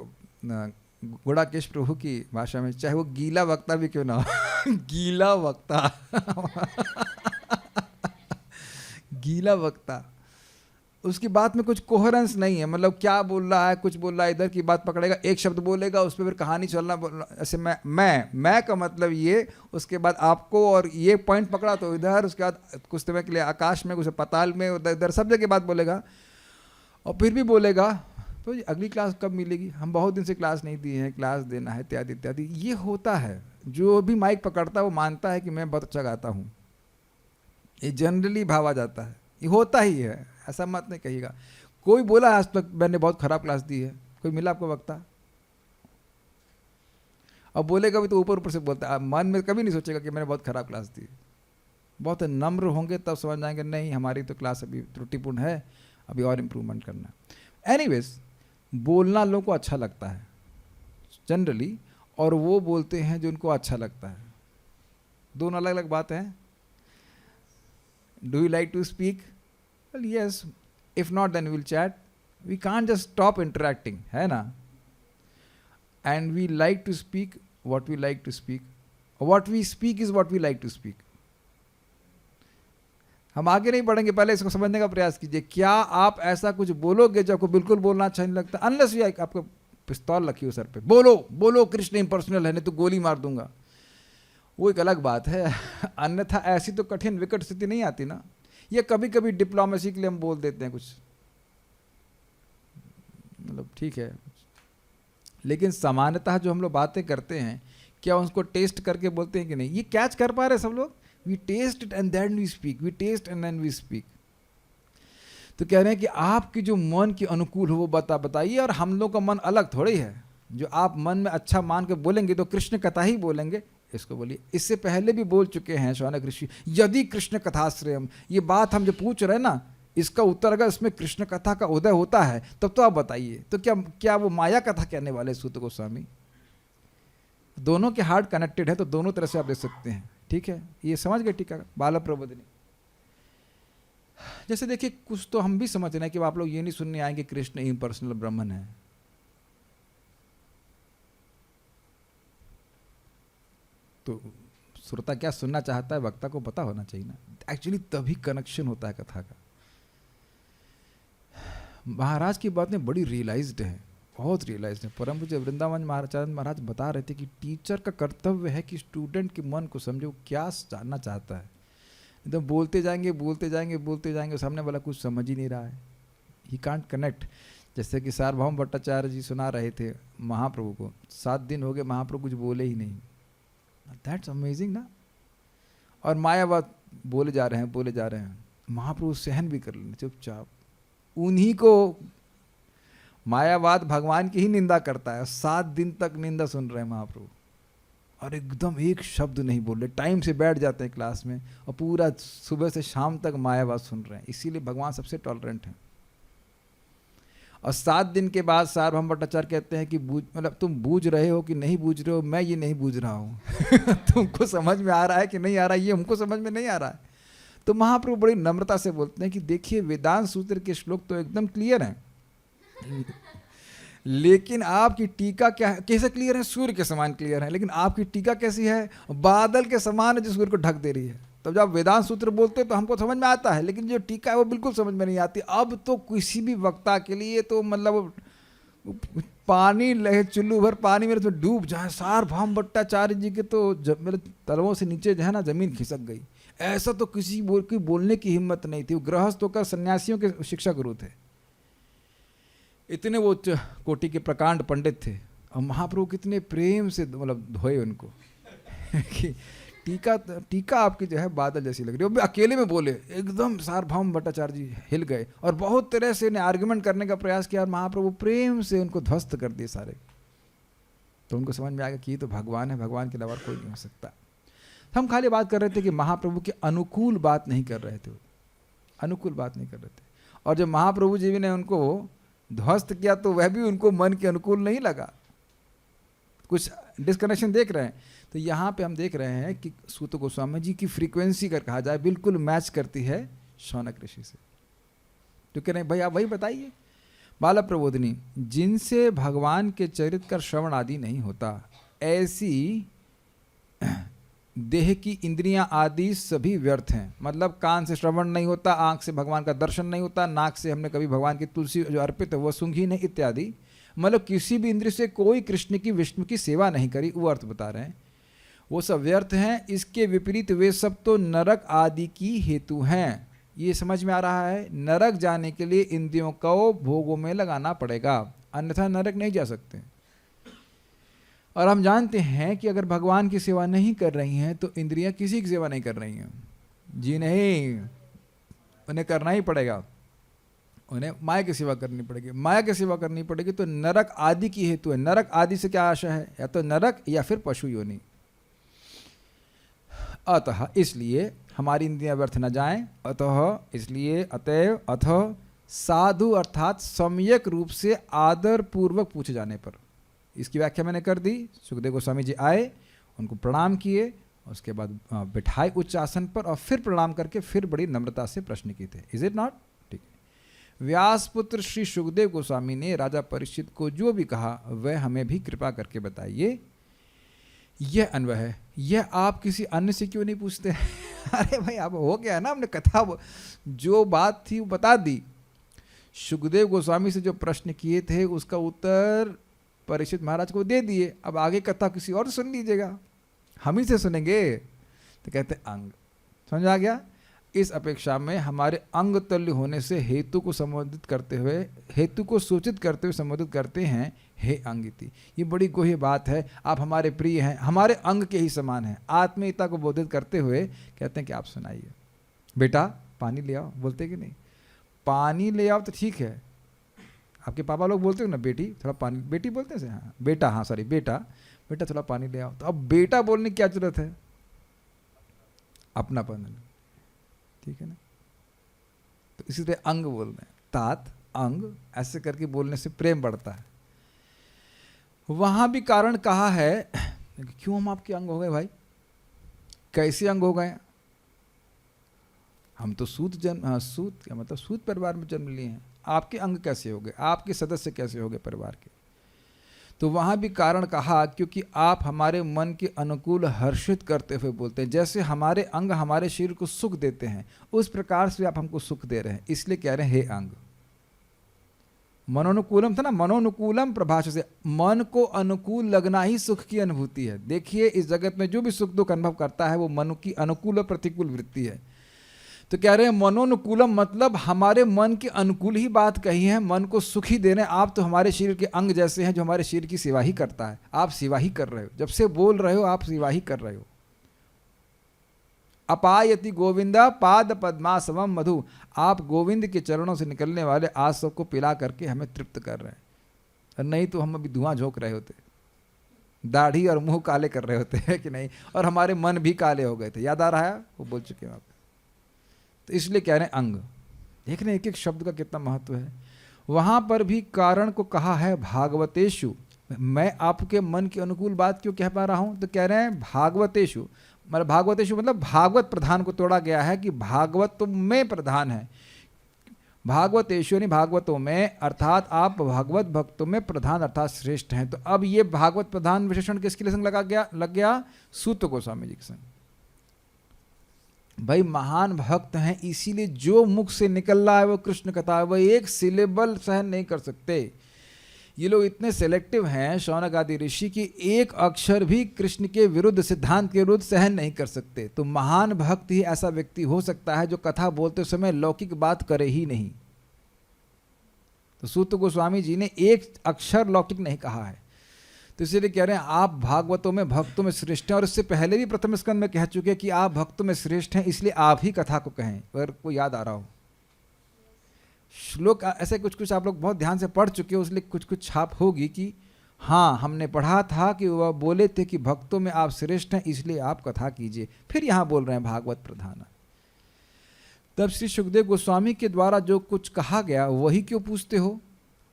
गुड़ाकेश प्रभु की भाषा में, चाहे वो गीला वक्ता भी क्यों ना हो गीला वक्ता गीला वक्ता, उसकी बात में कुछ कोहेरेंस नहीं है, मतलब क्या बोल रहा है, कुछ बोल रहा है, इधर की बात पकड़ेगा, एक शब्द बोलेगा उस पर फिर कहानी चलना, ऐसे मैं का मतलब ये, उसके बाद आपको और ये पॉइंट पकड़ा तो इधर, उसके बाद कुछ समय के लिए आकाश में, कुछ पाताल में, उधर इधर सब जगह बात बोलेगा, और फिर भी बोलेगा तो अगली क्लास कब मिलेगी, हम बहुत दिन से क्लास नहीं दी है, क्लास देना है, इत्यादि इत्यादि। ये होता है, जो भी माइक पकड़ता है वो मानता है कि मैं बहुत अच्छा गाता हूँ, ये जनरली भावा जाता है, ये होता ही है, ऐसा मत नहीं कहिएगा। कोई बोला आज तक मैंने बहुत खराब क्लास दी है, कोई मिला आपको वक्ता? अब बोलेगा भी तो ऊपर ऊपर से बोलता है, मन में कभी नहीं सोचेगा कि मैंने बहुत खराब क्लास दी। बहुत नम्र होंगे तब समझ जाएंगे नहीं हमारी तो क्लास अभी त्रुटिपूर्ण है, अभी और इम्प्रूवमेंट करना। एनीवेज, बोलना लोगों को अच्छा लगता है जनरली, और वो बोलते हैं जो उनको अच्छा लगता है, दोनों अलग अलग बात हैं। Do you like to speak? Well, yes. If not, then we'll chat. We can't just stop interacting, है ना? And we like to speak what we like to speak. What we speak is what we like to speak. हम आगे नहीं बढ़ेंगे, पहले इसको समझने का प्रयास कीजिए। क्या आप ऐसा कुछ बोलोगे जो आपको बिल्कुल बोलना अच्छा नहीं लगता? अनलेस ये आपको पिस्तौल रखी हो सर पे, बोलो बोलो कृष्ण इम्पर्सनल है, नहीं तो गोली मार दूंगा, वो एक अलग बात है। अन्यथा ऐसी तो कठिन विकट स्थिति नहीं आती ना। ये कभी कभी डिप्लोमेसी के लिए हम बोल देते हैं कुछ, मतलब ठीक है, लेकिन सामान्यतः जो हम लोग बातें करते हैं, क्या उसको टेस्ट करके बोलते हैं कि नहीं? ये कैच कर पा रहे सब लोग? We test it and then we speak, we test and then we speak. तो कह रहे हैं कि आपकी जो मन के अनुकूल हो वो बताइए, और हम लोग का मन अलग थोड़ी है, जो आप मन में अच्छा मान के बोलेंगे तो कृष्ण कथा ही बोलेंगे, इसको बोलिए। इससे पहले भी बोल चुके हैं शौनक ऋषि, यदि कृष्ण कथाश्रयम, ये बात हम जो पूछ रहे हैं ना, इसका उत्तर अगर इसमें कृष्ण कथा का उदय होता है तब तो आप बताइए, तो क्या वो माया कथा कहने वाले सूत गोस्वामी? दोनों के हार्ट कनेक्टेड है, तो दोनों तरह से आप देख सकते हैं, ठीक है? ये समझ गए टीका बाला प्रबोधिनी। जैसे देखिए, कुछ तो हम भी समझ रहे हैं कि आप लोग ये नहीं सुनने आएंगे कृष्ण इम्पर्सनल ब्रह्मन है, तो श्रोता क्या सुनना चाहता है वक्ता को पता होना चाहिए ना। एक्चुअली तभी कनेक्शन होता है कथा का। महाराज की बातें बड़ी रियलाइज्ड है, बहुत रियलाइज्ड है। परम पूज्य वृंदावन महाराज बता रहे थे कि टीचर का कर्तव्य है कि स्टूडेंट के मन को समझे, वो क्या जानना चाहता है। एकदम बोलते जाएंगे, सामने वाला कुछ समझ ही नहीं रहा है, ही कांट कनेक्ट। जैसे कि सार्वभौम भट्टाचार्य जी सुना रहे थे महाप्रभु को, 7 दिन हो गए महाप्रभु कुछ बोले ही नहीं। दैट्स अमेजिंग ना। और मायावाद बोले जा रहे हैं, महाप्रभु सहन भी कर लेने चुपचाप। उन्हीं को मायावाद भगवान की ही निंदा करता है, 7 दिन तक निंदा सुन रहे हैं महाप्रभु, और एकदम एक शब्द नहीं बोल रहे, टाइम से बैठ जाते हैं क्लास में, और पूरा सुबह से शाम तक मायावाद सुन रहे हैं। इसीलिए भगवान सबसे टॉलरेंट हैं। और 7 दिन के बाद सार्वभौम भट्टाचार्य कहते हैं कि मतलब तुम बूझ रहे हो कि नहीं बूझ रहे हो, मैं ये नहीं बूझ रहा हूँ तुमको समझ में आ रहा है कि नहीं आ रहा है, ये हमको समझ में नहीं आ रहा है। तो महाप्रभु बड़ी नम्रता से बोलते हैं कि देखिए, वेदांत सूत्र के श्लोक तो एकदम क्लियर हैं, लेकिन आपकी टीका क्या है, कैसे क्लियर है? सूर्य के समान क्लियर है, लेकिन आपकी टीका कैसी है? बादल के समान है जो सूर्य को ढक दे रही है। तब जब वेदांत सूत्र बोलते हैं तो हमको समझ में आता है, लेकिन जो टीका है वो बिल्कुल समझ में नहीं आती। अब तो किसी भी वक्ता के लिए तो मतलब पानी लहे, चुल्लू भर पानी मेरे तो डूब जाए। सार्वभौम भट्टाचार्य जी के तो मेरे तलवों से नीचे जो है ना जमीन खिसक गई। ऐसा तो किसी की बोलने की हिम्मत नहीं थी। वो गृहस्थ होकर सन्यासियों के शिक्षा गुरु थे, इतने वो कोटि के प्रकांड पंडित थे, और महाप्रभु कितने प्रेम से मतलब धोए उनको कि टीका आपकी जो है बादल जैसी लग रही है। वो भी अकेले में बोले, एकदम सार्वभौम भट्टाचार्य जी हिल गए, और बहुत तरह से उन्हें आर्ग्यूमेंट करने का प्रयास किया, और महाप्रभु प्रेम से उनको ध्वस्त कर दिए सारे। तो उनको समझ में आ गया कि ये तो भगवान है, भगवान के अलावा कोई नहीं हो सकता। हम खाली बात कर रहे थे कि महाप्रभु के अनुकूल बात नहीं कर रहे थे, अनुकूल बात नहीं कर रहे थे। और जब महाप्रभु जी ने उनको ध्वस्त किया तो वह भी उनको मन के अनुकूल नहीं लगा। कुछ डिस्कनेक्शन देख रहे हैं। तो यहाँ पे हम देख रहे हैं कि सूत गोस्वामी जी की फ्रीक्वेंसी कर कहा जाए बिल्कुल मैच करती है शौनक ऋषि से। तो कह रहे हैं भाई आप वही बताइए। बाला प्रबोधिनी, जिनसे भगवान के चरित्र का श्रवण आदि नहीं होता, ऐसी देह की इंद्रियां आदि सभी व्यर्थ हैं। मतलब कान से श्रवण नहीं होता, आंख से भगवान का दर्शन नहीं होता, नाक से हमने कभी भगवान की तुलसी जो अर्पित है वो सूंघी नहीं इत्यादि। मतलब किसी भी इंद्रिय से कोई कृष्ण की विष्णु की सेवा नहीं करी, वो अर्थ बता रहे हैं, वो सब व्यर्थ हैं। इसके विपरीत वे सब तो नरक आदि की हेतु हैं। ये समझ में आ रहा है? नरक जाने के लिए इंद्रियों को भोगों में लगाना पड़ेगा, अन्यथा नरक नहीं जा सकते। और हम जानते हैं कि अगर भगवान की सेवा नहीं कर रही हैं तो इंद्रियां किसी की सेवा नहीं कर रही हैं। जी नहीं, उन्हें करना ही पड़ेगा, उन्हें माया की सेवा करनी पड़ेगी। माया की सेवा करनी पड़ेगी तो नरक आदि की हेतु है। नरक आदि से क्या आशा है? या तो नरक या फिर पशु योनि। अतः इसलिए हमारी इंद्रियां व्यर्थ न जाएं, अतः इसलिए अतएव अतः साधु अर्थात सम्यक रूप से आदर पूर्वक पूछे जाने पर, इसकी व्याख्या मैंने कर दी। सुखदेव गोस्वामी जी आए, उनको प्रणाम किए, उसके बाद बिठाए उच्च आसन पर और फिर प्रणाम करके फिर बड़ी नम्रता से प्रश्न किए थे। Is it not? ठीक है। व्यासपुत्र श्री सुखदेव गोस्वामी ने राजा परीक्षित को जो भी कहा वह हमें भी कृपा करके बताइए। यह अन्वय है, यह आप किसी अन्य से क्यों नहीं पूछते? अरे भाई, अब हो गया ना, हमने कथा जो बात थी वो बता दी। सुखदेव गोस्वामी से जो प्रश्न किए थे उसका उत्तर परीक्षित महाराज को दे दिए। अब आगे कथा किसी और सुन लीजिएगा, हम ही से सुनेंगे। तो कहते अंग, समझ आ गया? इस अपेक्षा में हमारे अंग तुल्य होने से हेतु को संबोधित करते हुए, हेतु को सूचित करते हुए संबोधित करते हैं हे अंगिति। ये बड़ी गोह्य बात है। आप हमारे प्रिय हैं, हमारे अंग के ही समान हैं। आत्मीयता को बोधित करते हुए कहते हैं कि आप सुनाइए। बेटा पानी ले आओ, बोलते कि नहीं? पानी ले आओ तो ठीक है, आपके पापा लोग बोलते हो ना बेटी थोड़ा पानी, बेटी बोलते हैं? हाँ बेटा, हाँ सॉरी बेटा, बेटा थोड़ा पानी ले आओ। तो अब बेटा बोलने की क्या जरूरत है? अपनापन, ठीक है ना? तो इसी तरह अंग बोल रहे हैं, तात अंग, ऐसे करके बोलने से प्रेम बढ़ता है। वहां भी कारण कहा है, क्यों हम आपके अंग हो गए भाई? कैसे अंग हो गए? हम तो सूत जन्म, सूत क्या मतलब सूत परिवार में जन्म लिए हैं, आपके अंग कैसे हो गए? आपके सदस्य कैसे हो गए परिवार के? तो वहाँ भी कारण कहा, क्योंकि आप हमारे मन के अनुकूल हर्षित करते हुए बोलते हैं। जैसे हमारे अंग हमारे शरीर को सुख देते हैं, उस प्रकार से आप हमको सुख दे रहे हैं, इसलिए कह रहे हैं हे अंग। मनोनुकूलम था ना, मनोनुकूलम प्रभाष से, मन को अनुकूल लगना ही सुख की अनुभूति है। देखिए इस जगत में जो भी सुख दुख अनुभव करता है वो मन की अनुकूल और प्रतिकूल वृत्ति है। तो कह रहे हैं मनोनुकूलम मतलब हमारे मन के अनुकूल ही बात कही है, मन को सुखी दे रहे हैं। आप तो हमारे शरीर के अंग जैसे हैं जो हमारे शरीर की सेवा ही करता है। आप सेवा ही कर रहे हो, जब से बोल रहे हो आप सेवा ही कर रहे हो। अपायति गोविंदा पाद पद्मासवम मधु, आप गोविंद के चरणों से निकलने वाले आसव को पिला करके हमें तृप्त कर रहे हैं। और नहीं तो हम अभी धुआं झोंक रहे होते, दाढ़ी और मुंह काले कर रहे होते हैं कि नहीं, और हमारे मन भी काले हो गए थे। याद आ रहा है? वो बोल चुके हैं आप। तो इसलिए कह रहे हैं अंग। देख रहे हैं एक एक शब्द का कितना महत्व है। वहां पर भी कारण को कहा है भागवतेषु। मैं आपके मन के अनुकूल बात क्यों कह पा रहा हूं? तो कह रहे हैं भागवतेषु, मतलब भागवतेषु मतलब भागवत प्रधान को तोड़ा गया है कि भागवत में प्रधान है। भागवतेषु यानी भागवतों में, अर्थात आप भागवत भक्तों में प्रधान अर्थात श्रेष्ठ हैं। तो अब ये भागवत प्रधान विशेषण किसके लिए संग लग गया? सूत गोस्वामी जी के संग। भाई महान भक्त हैं, इसीलिए जो मुख से निकल रहा है वो कृष्ण कथा है, वह एक सिलेबल सहन नहीं कर सकते। ये लोग इतने सेलेक्टिव हैं शौनक आदि ऋषि की एक अक्षर भी कृष्ण के विरुद्ध, सिद्धांत के विरुद्ध सहन नहीं कर सकते। तो महान भक्त ही ऐसा व्यक्ति हो सकता है जो कथा बोलते समय लौकिक बात करे ही नहीं। तो सूत गोस्वामी जी ने एक अक्षर लौकिक नहीं कहा है। तो इसलिए कह रहे हैं आप भागवतों में भक्तों में श्रेष्ठ हैं। और इससे पहले भी प्रथम स्कंद में कह चुके हैं कि आप भक्तों में श्रेष्ठ हैं, इसलिए आप ही कथा को कहें। अगर कोई याद आ रहा हो श्लोक ऐसे कुछ कुछ आप लोग बहुत ध्यान से पढ़ चुके हो, इसलिए कुछ कुछ छाप होगी कि हाँ हमने पढ़ा था कि वह बोले थे कि भक्तों में आप श्रेष्ठ हैं, इसलिए आप कथा कीजिए। फिर यहाँ बोल रहे हैं भागवत प्रधान। तब श्री सुखदेव गोस्वामी के द्वारा जो कुछ कहा गया वही क्यों पूछते हो,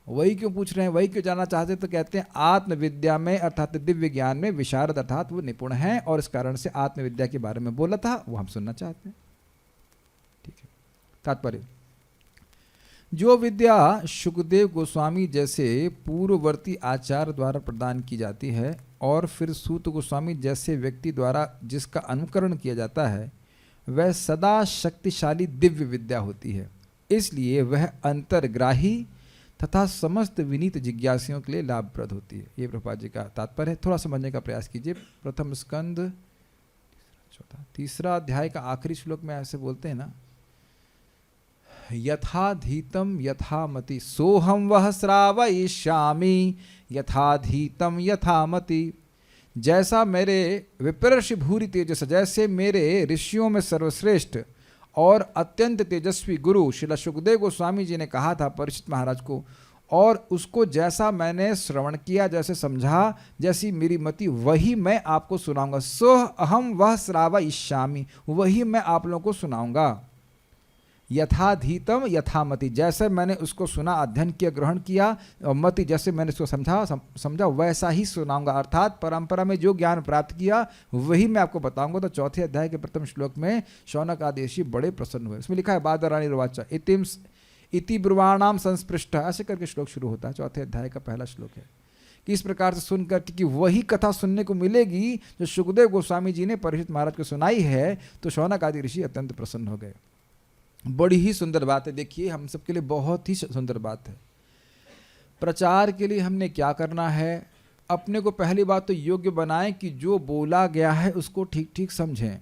वही क्यों पूछ रहे हैं, वही क्यों जानना चाहते? तो कहते हैं आत्मविद्या में अर्थात दिव्य ज्ञान में विशारद अर्थात वो निपुण है, और इस कारण से आत्मविद्या के बारे में बोला था, वो हम सुनना चाहते हैं। ठीक है, तात्पर्य जो विद्या शुकदेव गोस्वामी जैसे पूर्ववर्ती आचार्य द्वारा प्रदान की जाती है और फिर सूत गोस्वामी जैसे व्यक्ति द्वारा जिसका अनुकरण किया जाता है, वह सदा शक्तिशाली दिव्य विद्या होती है। इसलिए वह अंतर्ग्राही तथा समस्त विनीत जिज्ञासियों के लिए लाभप्रद होती है। ये प्रभुपाद जी का तात्पर्य है। थोड़ा समझने का प्रयास कीजिए। प्रथम स्कंद 3 अध्याय का आखिरी श्लोक में ऐसे बोलते हैं ना, यथाधीतम यथामति सोहम वह श्रावयिष्यामि यथाधीतम यथामति। जैसा मेरे विप्रर्षि भूरि तेजस, जैसे मेरे ऋषियों में सर्वश्रेष्ठ और अत्यंत तेजस्वी गुरु श्रील सुखदेव गोस्वामी जी ने कहा था परीक्षित महाराज को, और उसको जैसा मैंने श्रवण किया, जैसे समझा, जैसी मेरी मति, वही मैं आपको सुनाऊंगा। सोह अहम वह श्रावयिष्यामि, वही मैं आप लोगों को सुनाऊंगा। यथाधीतम यथामति, जैसे मैंने उसको सुना, अध्ययन किया, ग्रहण किया, और मति जैसे मैंने उसको समझा वैसा ही सुनाऊंगा। अर्थात परंपरा में जो ज्ञान प्राप्त किया वही मैं आपको बताऊंगा। तो 4 अध्याय के प्रथम श्लोक में शौनक आदि ऋषि बड़े प्रसन्न हुए। इसमें लिखा है बादरायणी रुवाचा इति ब्रुवाणाम संस्पृष्ट, ऐसे करके श्लोक शुरू होता है। 4 अध्याय का पहला श्लोक है कि इस प्रकार से सुनकर कि वही कथा सुनने को मिलेगी जो सुखदेव गोस्वामी जी ने परीक्षित महाराज को सुनाई है, तो शौनक आदि ऋषि अत्यंत प्रसन्न हो गए। बड़ी ही सुंदर बात है। देखिए, हम सबके लिए बहुत ही सुंदर बात है। प्रचार के लिए हमने क्या करना है, अपने को पहली बात तो योग्य बनाएं कि जो बोला गया है उसको ठीक ठीक समझें।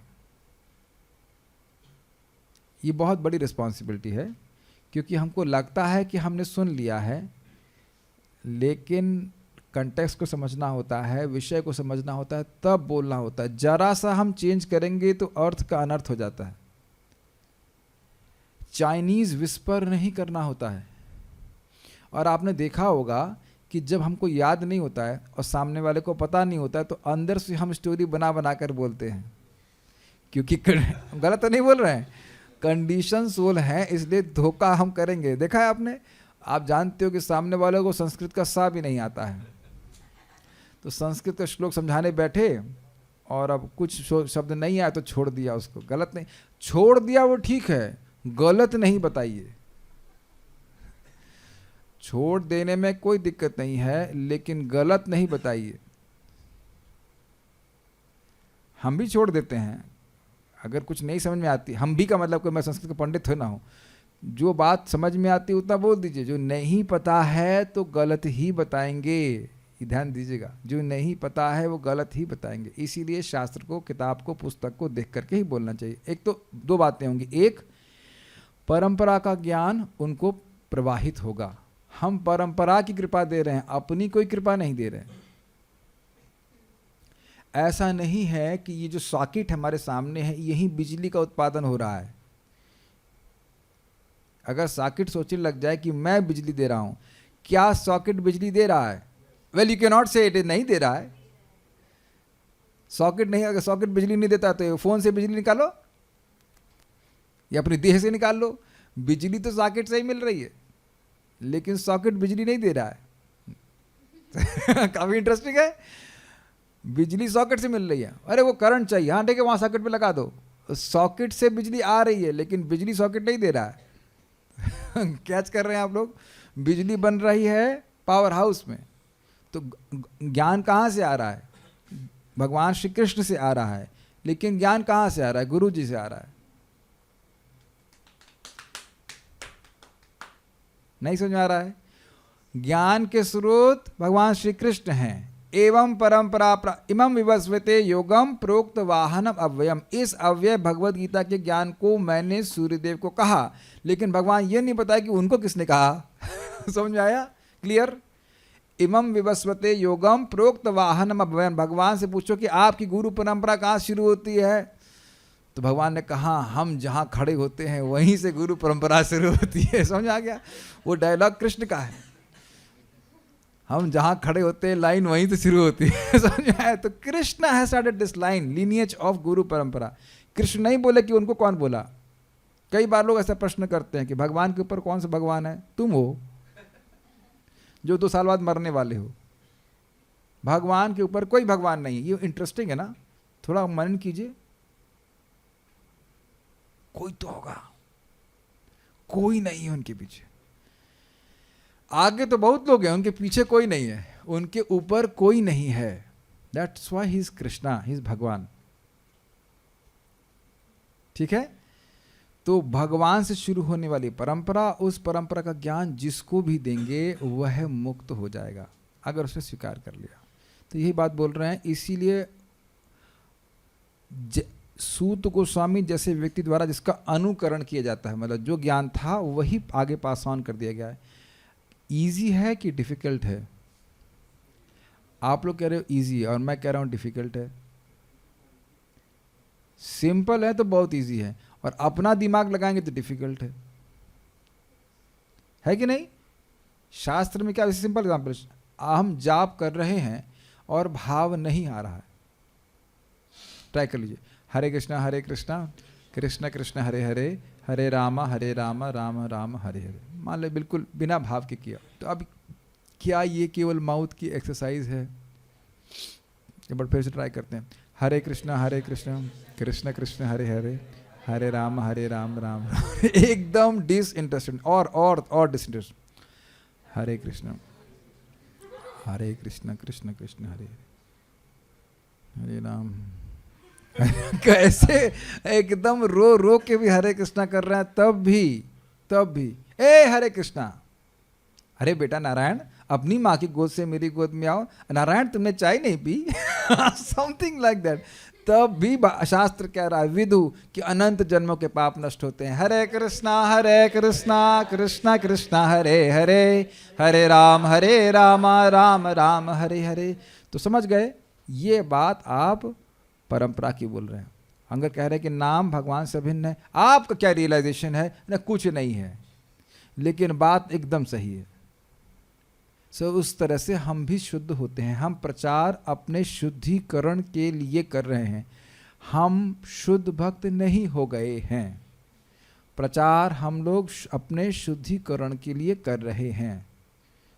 ये बहुत बड़ी रिस्पॉन्सिबिलिटी है, क्योंकि हमको लगता है कि हमने सुन लिया है, लेकिन कंटेक्स्ट को समझना होता है, विषय को समझना होता है, तब बोलना होता है। जरा सा हम चेंज करेंगे तो अर्थ का अनर्थ हो जाता है। चाइनीज़ विस्पर नहीं करना होता है। और आपने देखा होगा कि जब हमको याद नहीं होता है और सामने वाले को पता नहीं होता है, तो अंदर से हम स्टोरी बना बना कर बोलते हैं, क्योंकि गलत तो नहीं बोल रहे हैं, कंडीशन सोल है, इसलिए धोखा हम करेंगे। देखा है आपने, आप जानते हो कि सामने वाले को संस्कृत का सा भी नहीं आता है, तो संस्कृत का श्लोक समझाने बैठे और अब कुछ शब्द नहीं आया तो छोड़ दिया उसको। गलत नहीं, छोड़ दिया वो ठीक है, गलत नहीं बताइए। छोड़ देने में कोई दिक्कत नहीं है, लेकिन गलत नहीं बताइए। हम भी छोड़ देते हैं अगर कुछ नहीं समझ में आती। हम भी का मतलब कोई मैं संस्कृत का पंडित हो ना हो, जो बात समझ में आती उतना बोल दीजिए। जो नहीं पता है तो गलत ही बताएंगे, ये ध्यान दीजिएगा। जो नहीं पता है वो गलत ही बताएंगे। इसीलिए शास्त्र को, किताब को, पुस्तक को देख करके ही बोलना चाहिए। एक तो 2 बातें होंगी, एक परंपरा का ज्ञान उनको प्रवाहित होगा। हम परंपरा की कृपा दे रहे हैं, अपनी कोई कृपा नहीं दे रहे हैं। ऐसा नहीं है कि ये जो सॉकेट हमारे सामने है यही बिजली का उत्पादन हो रहा है। अगर सॉकेट सोचने लग जाए कि मैं बिजली दे रहा हूं, क्या सॉकेट बिजली दे रहा है? वेल, यू कैन नॉट से इट नहीं दे रहा है। सॉकेट नहीं, अगर सॉकेट बिजली नहीं देता तो फोन से बिजली निकालो या अपनी देह से निकाल लो। बिजली तो सॉकेट से ही मिल रही है, लेकिन सॉकेट बिजली नहीं दे रहा है। काफी इंटरेस्टिंग है। बिजली सॉकेट से मिल रही है, अरे वो करंट चाहिए, हाँ ठीक है, वहां सॉकेट पे लगा दो। सॉकेट से बिजली आ रही है, लेकिन बिजली सॉकेट नहीं दे रहा है। कैच कर रहे हैं आप लोग? बिजली बन रही है पावर हाउस में, तो ज्ञान कहाँ से आ रहा है? भगवान श्री कृष्ण से आ रहा है, लेकिन ज्ञान कहाँ से आ रहा है? गुरु जी से आ रहा है। नहीं समझ में आ रहा है? ज्ञान के स्रोत भगवान श्री कृष्ण हैं। एवं परंपरा इमं विवस्वते योगम प्रोक्त वाहनम अव्ययम। इस अव्यय भगवद गीता के ज्ञान को मैंने सूर्यदेव को कहा, लेकिन भगवान ये नहीं बताया कि उनको किसने कहा। समझ में आया? क्लियर? इमं विवस्वते योगम प्रोक्त वाहनम अव्ययम। भगवान से पूछो कि आपकी गुरु परंपरा कहाँ शुरू होती है, तो भगवान ने कहा हम जहाँ खड़े होते हैं वहीं से गुरु परंपरा शुरू होती है। समझ आ गया? वो डायलॉग कृष्ण का है, हम जहाँ खड़े होते हैं लाइन वहीं से शुरू होती है। समझ आया? तो Krishna has started this line, lineage of गुरु परंपरा। कृष्ण नहीं बोले कि उनको कौन बोला। कई बार लोग ऐसा प्रश्न करते हैं कि भगवान के ऊपर कौन सा भगवान है? तुम हो जो 2 साल बाद मरने वाले हो। भगवान के ऊपर कोई भगवान नहीं। ये इंटरेस्टिंग है ना, थोड़ा मनन कीजिए। कोई तो होगा, कोई नहीं है उनके पीछे। आगे तो बहुत लोग हैं, उनके पीछे कोई नहीं है, उनके ऊपर कोई नहीं है। That's why he is Krishna, he is भगवान। ठीक है, तो भगवान से शुरू होने वाली परंपरा, उस परंपरा का ज्ञान जिसको भी देंगे वह मुक्त हो जाएगा, अगर उसने स्वीकार कर लिया। तो यही बात बोल रहे हैं। इसीलिए सूत गोस्वामी जैसे व्यक्ति द्वारा जिसका अनुकरण किया जाता है, मतलब जो ज्ञान था वही आगे पास ऑन कर दिया गया है। इजी है कि डिफिकल्ट है? आप लोग कह रहे हो इजी और मैं कह रहा हूं डिफिकल्ट है। सिंपल है तो बहुत इजी है, और अपना दिमाग लगाएंगे तो डिफिकल्ट है कि नहीं? शास्त्र में क्या, सिंपल एग्जाम्पल, हम जाप कर रहे हैं और भाव नहीं आ रहा है, ट्राई कर लीजिए। हरे कृष्णा कृष्ण कृष्ण हरे हरे, हरे राम राम राम हरे हरे। मान लो बिल्कुल बिना भाव के किया, तो अब क्या ये केवल माउथ की एक्सरसाइज है? एक बार फिर से ट्राई करते हैं। हरे कृष्ण कृष्ण कृष्ण हरे हरे, हरे राम राम राम। एकदम डिसइंटरेस्टेड और डिसइंटरेस्टेड। हरे कृष्ण कृष्ण कृष्ण हरे हरे राम। कैसे एकदम रो रो के भी हरे कृष्णा कर रहे हैं, तब भी ए हरे कृष्णा। अरे बेटा नारायण, अपनी माँ की गोद से मेरी गोद में आओ। नारायण तुमने चाय नहीं पी? Something like that. तब भी शास्त्र कह रहा है विदु कि अनंत जन्मों के पाप नष्ट होते हैं। हरे कृष्णा कृष्णा कृष्णा हरे हरे, हरे राम राम राम हरे हरे। तो समझ गए, ये बात आप परंपरा की बोल रहे हैं। अगर कह रहे हैं कि नाम भगवान से भिन्न है, आपका क्या रियलाइजेशन है? ना कुछ नहीं है, लेकिन बात एकदम सही है। उस तरह से हम भी शुद्ध होते हैं। हम प्रचार अपने शुद्धिकरण के लिए कर रहे हैं, हम शुद्ध भक्त नहीं हो गए हैं। प्रचार हम लोग अपने शुद्धिकरण के लिए कर रहे हैं।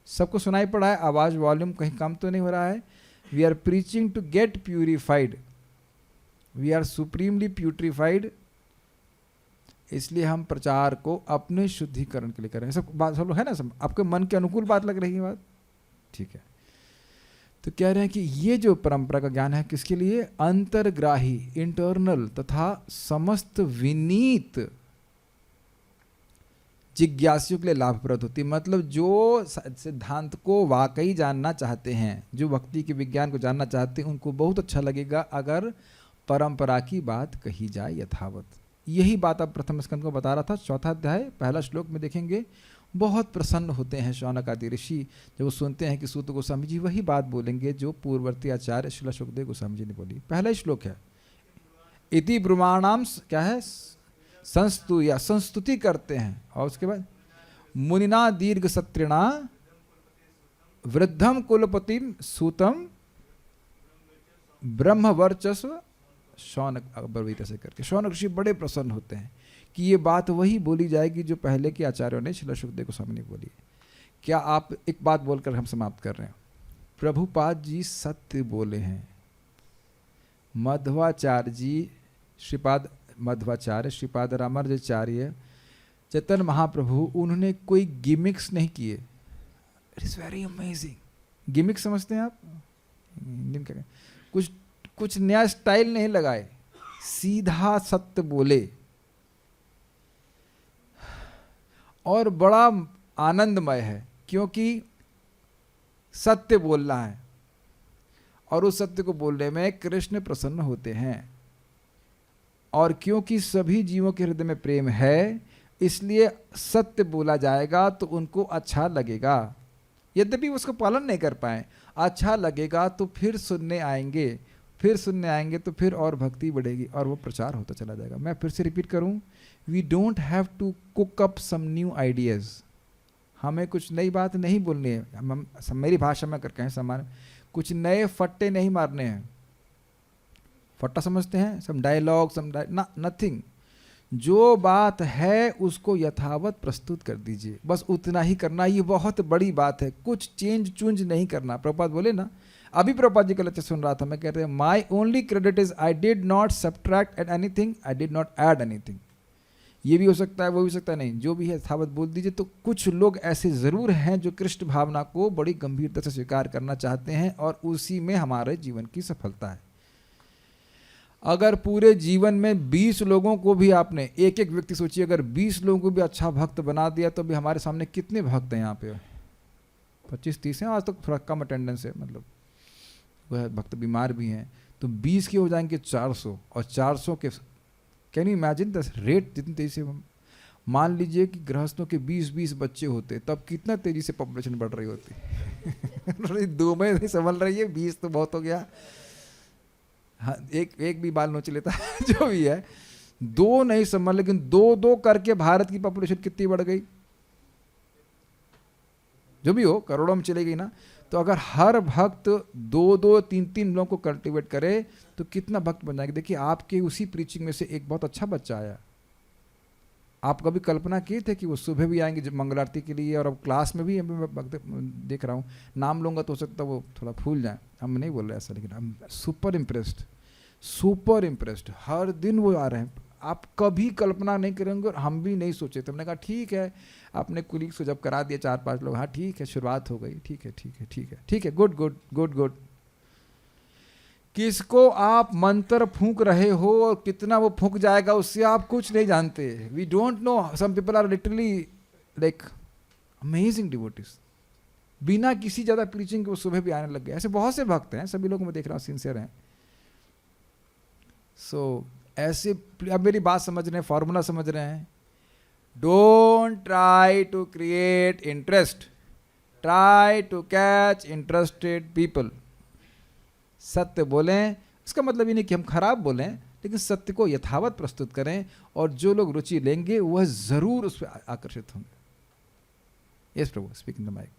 सबको सुनाई पड़ा है? आवाज वॉल्यूम कहीं कम तो नहीं हो रहा है? We are preaching to get purified, we are supremely purified. इसलिए हम प्रचार को अपने शुद्धिकरण के लिए कर रहे हैं। सब बात सब है ना? सब आपके मन के अनुकूल बात लग रही है बात? ठीक है। तो कह रहे हैं कि ये जो परंपरा का ज्ञान है किसके लिए? अंतर्ग्राही, इंटरनल तथा समस्त विनीत जिज्ञासुओं के लिए लाभप्रद होती है। मतलब जो सिद्धांत को वाकई जानना चाहते हैं, जो भक्ति के विज्ञान को जानना चाहते हैं, उनको बहुत अच्छा लगेगा अगर परंपरा की बात कही जाए यथावत। यही बात अब प्रथम स्कंद को बता रहा था। चौथा अध्याय पहला श्लोक में देखेंगे, बहुत प्रसन्न होते हैं शौनक आदि ऋषि जब वो सुनते हैं कि सूत गोस्वामी जी वही बात बोलेंगे जो पूर्ववर्ती आचार्य श्रील सुखदेव गोस्वामी जी ने बोली। पहला ही श्लोक है, इति ब्रुमाणाम, क्या है? संस्तु या संस्तुति करते हैं। और उसके बाद मुनिना दीर्घ सत्रिणा वृद्धम कुलपतिम सूतम ब्रह्म वर्चस्व शौनक अब्रवीत से करके। शौनक ऋषि बड़े प्रसन्न होते हैं कि ये बात वही बोली जाएगी जो पहले के आचार्यों ने श्रील सुखदेव गोस्वामी ने बोली है। क्या आप एक बात बोलकर हम समाप्त कर रहे हैं? प्रभुपाद जी सत्य बोले हैं। मध्वाचार्य जी, श्रीपाद मध्वाचार्य, श्रीपाद रामानुजाचार्य, चैतन्य महाप्रभु, उन्होंने कोई गिमिक्स नहीं किए। It is very amazing. Gimmicks समझते हैं आप? कुछ नया स्टाइल नहीं लगाए, सीधा सत्य बोले और बड़ा आनंदमय है क्योंकि सत्य बोलना है और उस सत्य को बोलने में कृष्ण प्रसन्न होते हैं। और क्योंकि सभी जीवों के हृदय में प्रेम है, इसलिए सत्य बोला जाएगा तो उनको अच्छा लगेगा। यद्यपि उसको पालन नहीं कर पाए, अच्छा लगेगा तो फिर सुनने आएंगे, तो फिर और भक्ति बढ़ेगी और वो प्रचार होता चला जाएगा। मैं फिर से रिपीट करूं, we don't have to cook up some new ideas. हमें कुछ नई बात नहीं बोलनी है। हम मेरी भाषा में करके हैं समान, कुछ नए फट्टे नहीं मारने हैं। फट्टा समझते हैं? सम डायलॉग, नथिंग। जो बात है उसको यथावत प्रस्तुत कर दीजिए, बस उतना ही करना। ये बहुत बड़ी बात है, कुछ चेंज चूंज नहीं करना। प्रभुपाद बोले ना, अभी प्रभुपाद जी का लेक्चर सुन रहा था मैं, कहते हैं my only credit is I did not subtract eight anything, I did not add anything. ये भी हो सकता है, वो भी हो सकता है, नहीं, जो भी है यथावत बोल दीजिए। तो कुछ लोग ऐसे ज़रूर हैं जो कृष्ण भावना को बड़ी गंभीरता से स्वीकार करना चाहते हैं और उसी में हमारे जीवन की सफलता है। अगर पूरे जीवन में 20 लोगों को भी आपने, एक एक व्यक्ति सोचिए, अगर 20 लोगों को भी अच्छा भक्त बना दिया तो भी हमारे सामने कितने भक्त हैं यहाँ पे? 25-30 हैं, आज तक थोड़ा कम अटेंडेंस है, मतलब वह भक्त बीमार भी हैं। तो 20 के हो जाएंगे 400, और 400 के, can you imagine the rate जितनी तेजी से? मान लीजिए कि गृहस्थों के 20-20 बच्चे होते, तब कितना तेजी से पॉपुलेशन बढ़ रही होती। 2 में नहीं संभल रही है, 20 तो बहुत हो गया। हाँ, एक भी बाल नोच लेता है जो भी है, 2 नहीं संभल, लेकिन 2-2 करके भारत की पॉपुलेशन कितनी बढ़ गई? जो भी हो, करोड़ों में चली गई ना। तो अगर हर भक्त 2-2, 3-3 लोगों को कल्टीवेट करे तो कितना भक्त बन जाएंगे। देखिए, आपके उसी प्रीचिंग में से एक बहुत अच्छा बच्चा आया। आप कभी कल्पना किए थे कि वो सुबह भी आएंगे मंगल आरती के लिए, और अब क्लास में भी मैं देख रहा हूँ, नाम लूँगा तो हो सकता है वो थोड़ा फूल जाए, हम नहीं बोल रहे ऐसा, लेकिन हम सुपर इम्प्रेस्ड। हर दिन वो आ रहे हैं, आप कभी कल्पना नहीं करेंगे और हम भी नहीं सोचे थे। हमने कहा ठीक है, अपने कुलीग्स को जब करा दिया 4-5 लोग, हाँ ठीक है, शुरुआत हो गई, ठीक है, गुड। किसको आप मंत्र फूंक रहे हो और कितना वो फूंक जाएगा उससे आप कुछ नहीं जानते। We don't know, some people are literally like amazing devotees, बिना किसी ज़्यादा प्रीचिंग के वो सुबह भी आने लग गए। ऐसे बहुत से भक्त हैं, सभी लोग मैं देख रहा हूँ सिंसियर हैं। सो ऐसे, अब मेरी बात समझ रहे हैं, फॉर्मूला समझ रहे हैं? Don't try to create interest, try to catch interested people. सत्य बोलें, इसका मतलब ये नहीं कि हम खराब बोलें, लेकिन सत्य को यथावत प्रस्तुत करें, और जो लोग रुचि लेंगे वह जरूर उस पर आकर्षित होंगे। Yes Prabhu, speak in the mic.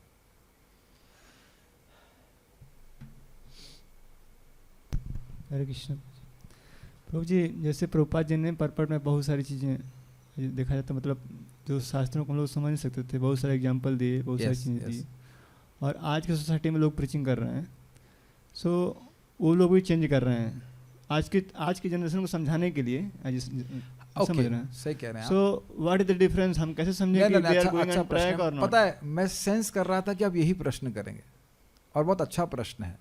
Hare Krishna. प्रभु जी, जैसे प्रभुपाद जी ने परपट में बहुत सारी चीज़ें देखा जाता, मतलब जो शास्त्रों को हम लोग समझ नहीं सकते थे, बहुत सारे एग्जाम्पल दिए, बहुत सारी चीज़ें दी, और आज की सोसाइटी में लोग प्रीचिंग कर रहे हैं। सो वो लोग भी चेंज कर रहे हैं आज की जनरेशन को समझाने के लिए। समझ रहे हैं? सही कह रहे हैं। So what is the difference? हम कैसे समझें कि they are going on track or not? पता है, मैं सेंस कर रहा था कि आप यही प्रश्न करेंगे, और बहुत अच्छा प्रश्न है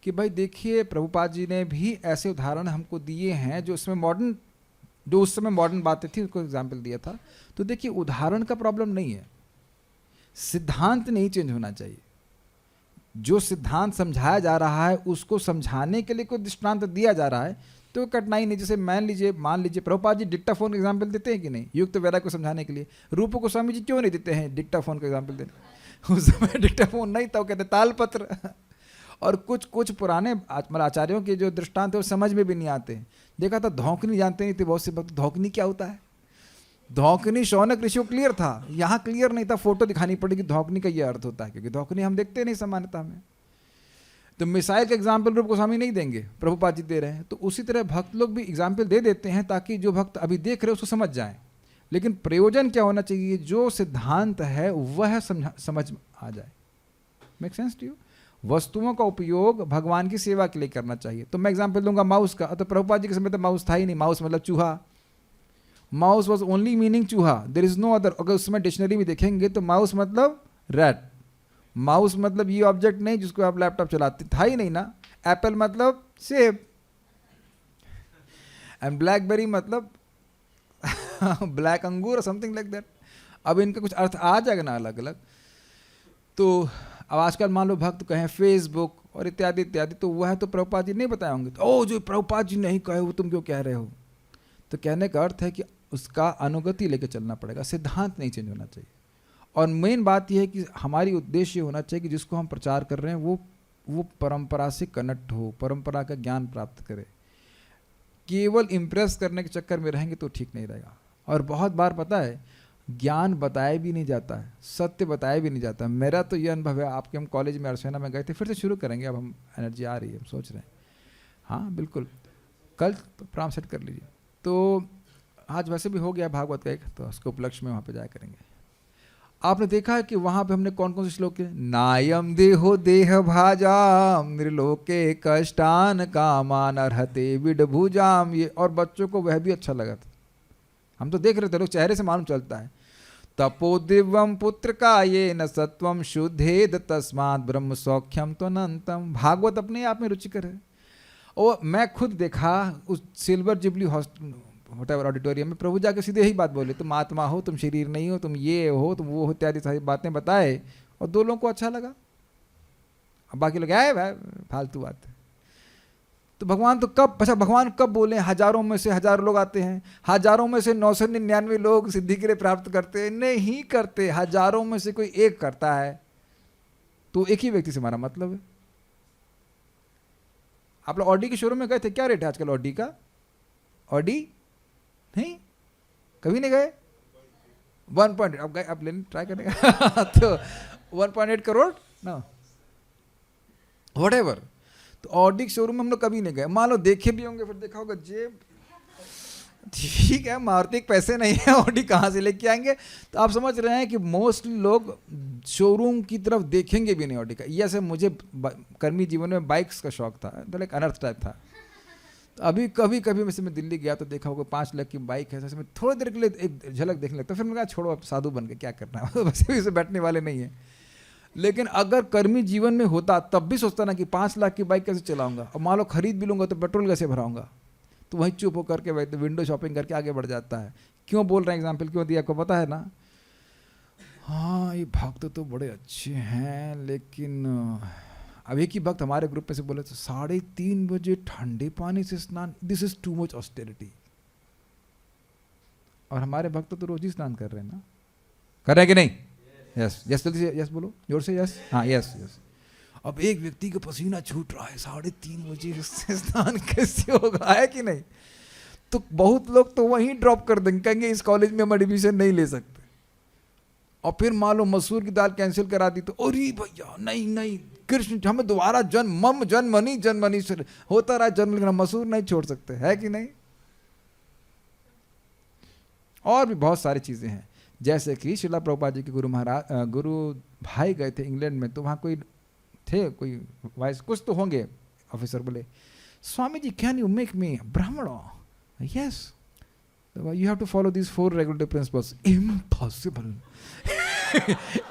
कि भाई देखिए, प्रभुपाद जी ने भी ऐसे उदाहरण हमको दिए हैं जो उसमें मॉडर्न, जो उस समय मॉडर्न बातें थी उसको एग्जाम्पल दिया था। तो देखिए, उदाहरण का प्रॉब्लम नहीं है, सिद्धांत नहीं चेंज होना चाहिए। जो सिद्धांत समझाया जा रहा है उसको समझाने के लिए कोई दृष्टांत दिया जा रहा है तो कठिनाई नहीं। जैसे मान लीजिए प्रभुपाद जी डिक्टाफोन का एग्जाम्पल देते हैं कि नहीं, युक्त वेदा को समझाने के लिए। रूप गोस्वामी जी क्यों नहीं देते हैं डिक्टाफोन का एग्जाम्पल देने? उस समय डिक्टाफोन नहीं था, वो कहते तालपत्र। और कुछ पुराने आचार्यों के जो दृष्टांत है वो समझ में भी नहीं आते। देखा था, धौंकनी जानते नहीं थे बहुत से भक्त, धौंकनी क्या होता है। धौंकनी शौनक ऋषि को क्लियर था, यहाँ क्लियर नहीं था, फोटो दिखानी पड़ेगी धौंकनी का ये अर्थ होता है, क्योंकि धौंकनी हम देखते नहीं सामान्यता में। तो मिसाइल का एग्जाम्पल रूप गोस्वामी नहीं देंगे, प्रभुपाद जी दे रहे हैं। तो उसी तरह भक्त लोग भी एग्जाम्पल दे देते हैं ताकि जो भक्त अभी देख रहे हैं उसको समझ जाएं। लेकिन प्रयोजन क्या होना चाहिए? जो सिद्धांत है वह समझ आ जाए। Make sense to you? वस्तुओं का उपयोग भगवान की सेवा के लिए करना चाहिए। तो मैं एग्जाम्पल दूंगा माउस का। तो प्रभुपाद जी के समय तो माउस था ही नहीं, माउस मतलब चूहा। माउस वॉज ओनली मीनिंग चूहा, देर इज नो अदर। अगर उसमें डिक्शनरी में देखेंगे तो माउस मतलब रैट, माउस मतलब ये ऑब्जेक्ट नहीं जिसको आप लैपटॉप चलाते, था ही नहीं ना। एप्पल मतलब सेब, एंड ब्लैकबेरी मतलब ब्लैक अंगूर और समथिंग लाइक दैट। अब इनका कुछ अर्थ आ जाएगा ना अलग अलग। तो अब आजकल मान लो भक्त कहें फेसबुक और इत्यादि इत्यादि, तो वह तो प्रभुपाद जी नहीं बताए होंगे। तो ओ, जो प्रभुपाद जी नहीं कहे वो तुम क्यों कह रहे हो? तो कहने का अर्थ है कि उसका अनुगति लेके चलना पड़ेगा, सिद्धांत नहीं चेंज होना चाहिए। और मेन बात यह है कि हमारी उद्देश्य होना चाहिए कि जिसको हम प्रचार कर रहे हैं वो परंपरा से कनेक्ट हो, परंपरा का ज्ञान प्राप्त करे। केवल इम्प्रेस करने के चक्कर में रहेंगे तो ठीक नहीं रहेगा। और बहुत बार पता है ज्ञान बताया भी नहीं जाता है, सत्य बताया भी नहीं जाता। मेरा तो ये अनुभव है, आपके हम कॉलेज में अर्सेना में गए थे, फिर से शुरू करेंगे, अब हम एनर्जी आ रही है, हम सोच रहे हैं। हाँ बिल्कुल, कल तो प्रोग्राम सेट कर लीजिए। तो आज वैसे भी हो गया भागवत का एक, तो उसके उपलक्ष्य में वहाँ पे जाया करेंगे। आपने देखा है कि वहाँ पे हमने कौन कौन से श्लोक किए? नायम देहो देह भाजाम निर्लोके कष्टान कामान अर्हते विडभुजाम। ये और बच्चों को वह भी अच्छा लगा था। हम तो देख रहे थे, लोग चेहरे से मालूम चलता है। तपो दिव्यम पुत्र का ये न सत्वम शुद्धेद तस्मात् ब्रह्म सौख्यम तो अनंतम। भागवत अपने आप में रुचिकर है। और मैं खुद देखा उस सिल्वर जुबली व्हाटएवर ऑडिटोरियम में, प्रभु जाके सीधे ही बात बोले, तुम आत्मा हो, तुम शरीर नहीं हो, तुम ये हो, तुम वो हो, इत्यादि सारी बातें बताए, और 2 लोगों को अच्छा लगा। अब बाकी लोग आए भाई फालतू बात है। तो भगवान तो कब, अच्छा भगवान कब बोले? हजारों में से हजारों लोग आते हैं, हजारों में से 999 लोग सिद्धि के लिए प्राप्त करते हैं? नहीं करते। हजारों में से कोई एक करता है, तो एक ही व्यक्ति से हमारा मतलब है। आप लोग ऑडी के शोरूम में गए थे? क्या रेट है आजकल ऑडी का? ऑडी नहीं, कभी नहीं गए? 1 पॉइंट, अब गए, आप लेने ट्राई करने का तो 1.8 करोड़ ना, व्हाटएवर। तो ऑडी के शोरूम में हम लोग कभी नहीं गए। मान लो देखे भी होंगे, फिर देखा होगा जेब, ठीक है मारुति के पैसे नहीं है, ऑडी कहाँ से लेके आएंगे? तो आप समझ रहे हैं कि मोस्टली लोग शोरूम की तरफ देखेंगे भी नहीं ऑडी का। ये ऐसे मुझे कर्मी जीवन में बाइक्स का शौक था, तो एक अनर्थ टाइप था। तो अभी कभी कभी मैं दिल्ली गया तो देखा होगा 5 लाख की बाइक है, मैं थोड़ी देर के लिए एक झलक देखने लगता, फिर मैंने कहा छोड़ो अब साधु बन के क्या करना है, वैसे भी इसे बैठने वाले नहीं है। लेकिन अगर कर्मी जीवन में होता तब भी सोचता ना कि 5 लाख की बाइक कैसे चलाऊंगा, और मान लो खरीद भी लूंगा तो पेट्रोल कैसे भराऊंगा, तो वहीं चुप होकर के वही विंडो शॉपिंग करके आगे बढ़ जाता है। क्यों बोल रहे हैं, एग्जाम्पल क्यों दिया आपको पता है ना? हाँ ये भक्त तो बड़े अच्छे हैं, लेकिन अब एक ही भक्त हमारे ग्रुप में से बोले तो 3:30 बजे ठंडे पानी से स्नान, this is too much austerity. और हमारे भक्त तो रोज ही स्नान कर रहे हैं ना, कर रहे हैं कि नहीं? यस यस, जल्दी से यस बोलो, जोर से यस। हाँ यस यस। अब एक व्यक्ति का पसीना छूट रहा है, 3:30 बजे उससे स्नान कैसे होगा, है कि नहीं? तो बहुत लोग तो वहीं ड्रॉप कर देंगे, कहेंगे इस कॉलेज में हम एडमिशन नहीं ले सकते। और फिर मान लो मसूर की दाल कैंसिल करा दी तो अरे भैया नहीं नहीं, कृष्ण हमें दोबारा जन्मनी से होता रहा जन्म, लेकिन मसूर नहीं छोड़ सकते, है कि नहीं? और भी बहुत सारी चीजें हैं, जैसे कि शिला प्रभुपाद जी के गुरु भाई गए थे इंग्लैंड में, तो वहाँ कोई थे, कोई वाइस कुछ तो होंगे ऑफिसर, बोले Swami ji can you make me brahmin? Yes, you have to follow this 4 regulatory principles. Impossible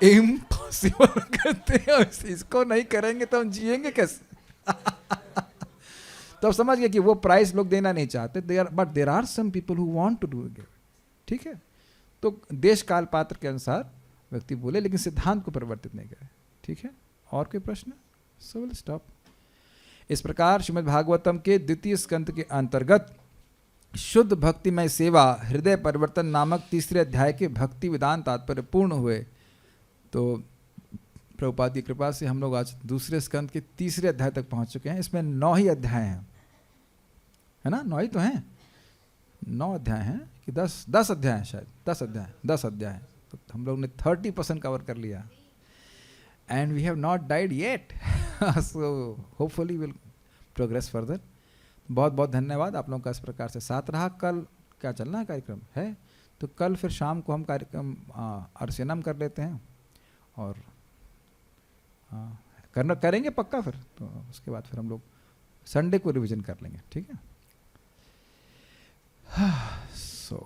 impossible कहते हैं, इसको नहीं करेंगे तो हम जिएंगे कैसे? तो अब समझ गए कि वो प्राइस लोग देना नहीं चाहते, but there are some people who want to do it, ठीक है? तो देश काल पात्र के अनुसार व्यक्ति बोले, लेकिन सिद्धांत को परिवर्तित नहीं करे, ठीक है? और कोई प्रश्न? So will stop. इस प्रकार श्रीमद् भागवतम के 2 स्कंद के अंतर्गत शुद्ध भक्तिमय सेवा हृदय परिवर्तन नामक 3रे अध्याय के भक्ति विधान तात्पर्य पूर्ण हुए। तो प्रभुपाद की कृपा से हम लोग आज 2 स्कंद के 3रे अध्याय तक पहुंच चुके हैं। इसमें 9 ही अध्याय हैं, है ना? 9 ही तो हैं, 9 अध्याय हैं कि 10 अध्याय हैं, शायद 10 अध्याय। तो हम लोग ने 30% कवर कर लिया, and we have not died yet, so hopefully will progress further. बहुत बहुत धन्यवाद आप लोगों का इस प्रकार से साथ रहा। कल क्या चलना है, कार्यक्रम है, तो कल फिर शाम को हम कार्यक्रम अर्चनम कर लेते हैं, और करेंगे पक्का फिर, तो उसके बाद फिर हम लोग संडे को रिवीजन कर लेंगे, ठीक है? सो